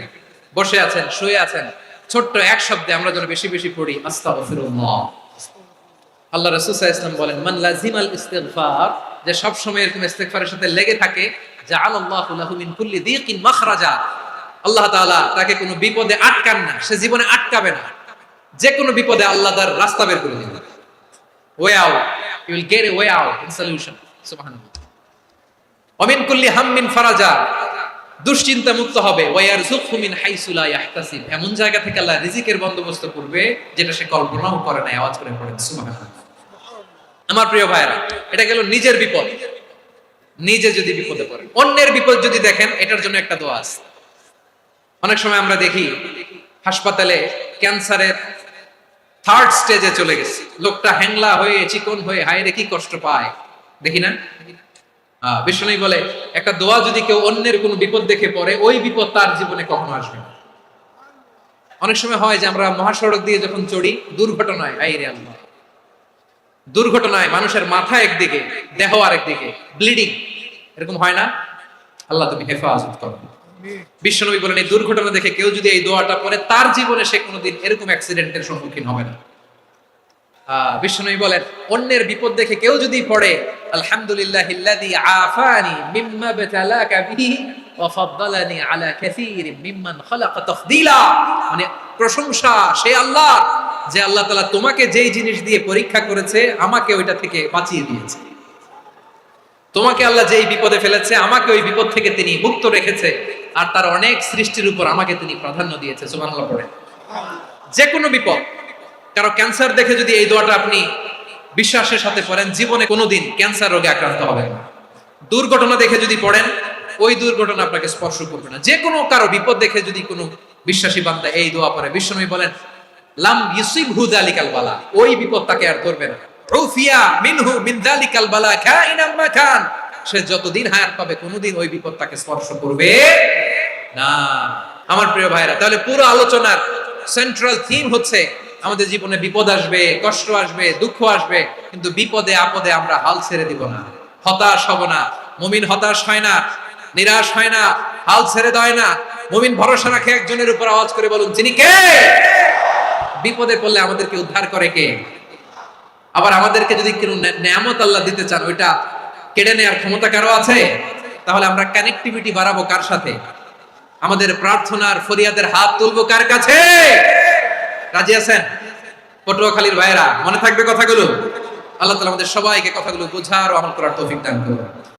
বসে আছেন, শুয়ে আছেন, ছোট্ট এক শব্দে আমরা যেন বেশি বেশি পড়ি, আস্তাগফিরুল্লাহ। আল্লাহ রাসূল সাল্লাল্লাহু আলাইহি ওয়াসাল্লাম বলেন, মান লাজিমাল ইস্তিগফার, যে সব সময় এরকম ইস্তিগফারের সাথে লেগে থাকে, জাআলাল্লাহু লাহু মিন কুল্লি দীকিন মাখরাজা, আল্লাহ তাআলা তাকে কোনো বিপদে আটকান না, সে জীবনে আটকাবে না, যে কোনো বিপদে আল্লাহ তার রাস্তা বের করে দিবেন। Way out, you will get a way out in solution. সুবহানাল্লাহ। ওয়া মিন কুল্লি হাম্মিন ফারাজা, দুশ্চিন্তা মুক্ত হবে। ওয়ায়ারযুকহু মিন হাইসু লা ইয়াহতাসিব, এমন জায়গা থেকে আল্লাহ রিজিকের বন্দোবস্ত করবে যেটা সে কল্পনাও করে না। আওয়াজ করে পড়েন সুবহানাল্লাহ। আমার প্রিয় ভাইরা, এটা গেল নিজের বিপদ। নিজে যদি বিপদে পড়েন, অন্যের বিপদ যদি দেখেন, এটার জন্য একটা দোয়া আছে। অনেক সময় আমরা দেখি হাসপাতালে ক্যান্সারের 3rd স্টেজে চলে গেছে, লোকটা হ্যাংলা হয়ে, চিকন হয়ে, হায়রে কি কষ্ট পায়, দেখি না? বিষ্ণু বলে, একটা দোয়া যদি কেউ অন্যের কোনো বিপদ দেখে পড়ে, ওই বিপদ তার জীবনে কখনো আসবে না। অনেক সময় হয় যে আমরা মহাসড়ক দিয়ে যখন চড়ি, দুর্ঘটনায়, আইরে আল্লাহ, দুর্ঘটনায় মানুষের মাথা একদিকে, দেহ আরেকদিকে, ব্লিডিং, এরকম হয় না? আল্লাহ তুমি হেফাজত করো। বিশ্বনবী বলেন, এই দুর্ঘটনা দেখে কেউ যদি এই দোয়াটা পড়ে, তার জীবনে সে কোনোদিন এরকম অ্যাক্সিডেন্টের সম্মুখীন হবে না। বিশ্বনবী বলেন, অন্যের বিপদ দেখে কেউ যদি পড়ে, আলহামদুলিল্লাহিল্লাযী আফানি মিম্মা বাতালাকা বিহি ওয়া ফাদ্দালানি আলা কাসীরিম মিম্মান খালাকা তাফদীলা, মানে প্রশংসা সে আল্লাহ যে আল্লাহ তাআলা তোমাকে যেই জিনিস দিয়ে পরীক্ষা করেছে আমাকে ওইটা থেকে বাঁচিয়ে দিয়েছে। তোমাকে আল্লাহ যেই বিপদে ফেলেছে আমাকে ওই বিপদ থেকে তিনি মুক্ত রেখেছে, আর তার অনেক সৃষ্টির উপর আমাকে তিনি প্রাধান্য দিয়েছে। সুবহানাল্লাহ পড়ে। যে কোনো বিপদ, কারো ক্যান্সার দেখে যদি এই দোয়াটা আপনি বিশ্বাসের সাথে পড়েন, জীবনে কোনোদিন ক্যান্সার রোগে আক্রান্ত হবেন না। দুর্ঘটনা দেখে যদি পড়েন, ওই দুর্ঘটনা আপনাকে স্পর্শ করবে না। যে কোনো কারো বিপদ দেখে যদি কোনো বিশ্বাসী বান্দা এই দোয়া পড়ে, বিশ্বনবী বলেন লাম ইউসিবহু যালিকাল বালা, ওই বিপদ তাকে আর ধরবে না। উফিয়া মিনহু মিন যালিকাল বালা কাইনাম মা কান, সে যতদিন হায়াত পাবে কোনোদিন ওই বিপদ তাকে স্পর্শ করবে না। আমার প্রিয় ভাইরা, তাহলে পুরো আলোচনার সেন্ট্রাল থিম হচ্ছে আমাদের জীবনে বিপদ আসবে, কষ্ট আসবে, দুঃখ আসবে, কিন্তু বিপদে আপদে আমরা হাল ছেড়ে দিব না, হতাশ হব না। মুমিন হতাশ হয় না, নিরাশ হয় না, হাল ছেড়ে দেয় না। মুমিন ভরসা রাখে একজনের উপর। আওয়াজ করে বলুন, যিনি কে? বিপদে পড়লে আমাদেরকে উদ্ধার করে কে? আবার আমাদেরকে যদি কোনো নেয়ামত আল্লাহ দিতে চান, ওইটা কেড়ে নেওয়ার ক্ষমতা কারো আছে? তাহলে আমরা কানেক্টিভিটি বাড়াবো কার সাথে? আমাদের প্রার্থনার ফরিয়াদের হাত তুলবো কার কাছে? রাজি আছেন? পটুয়াখালীর ভাইরা, মনে থাকবে কথাগুলো? আল্লাহ তাআলা আমাদের সবাইকে কথাগুলো বোঝার ও আমল করার তৌফিক দান করুন।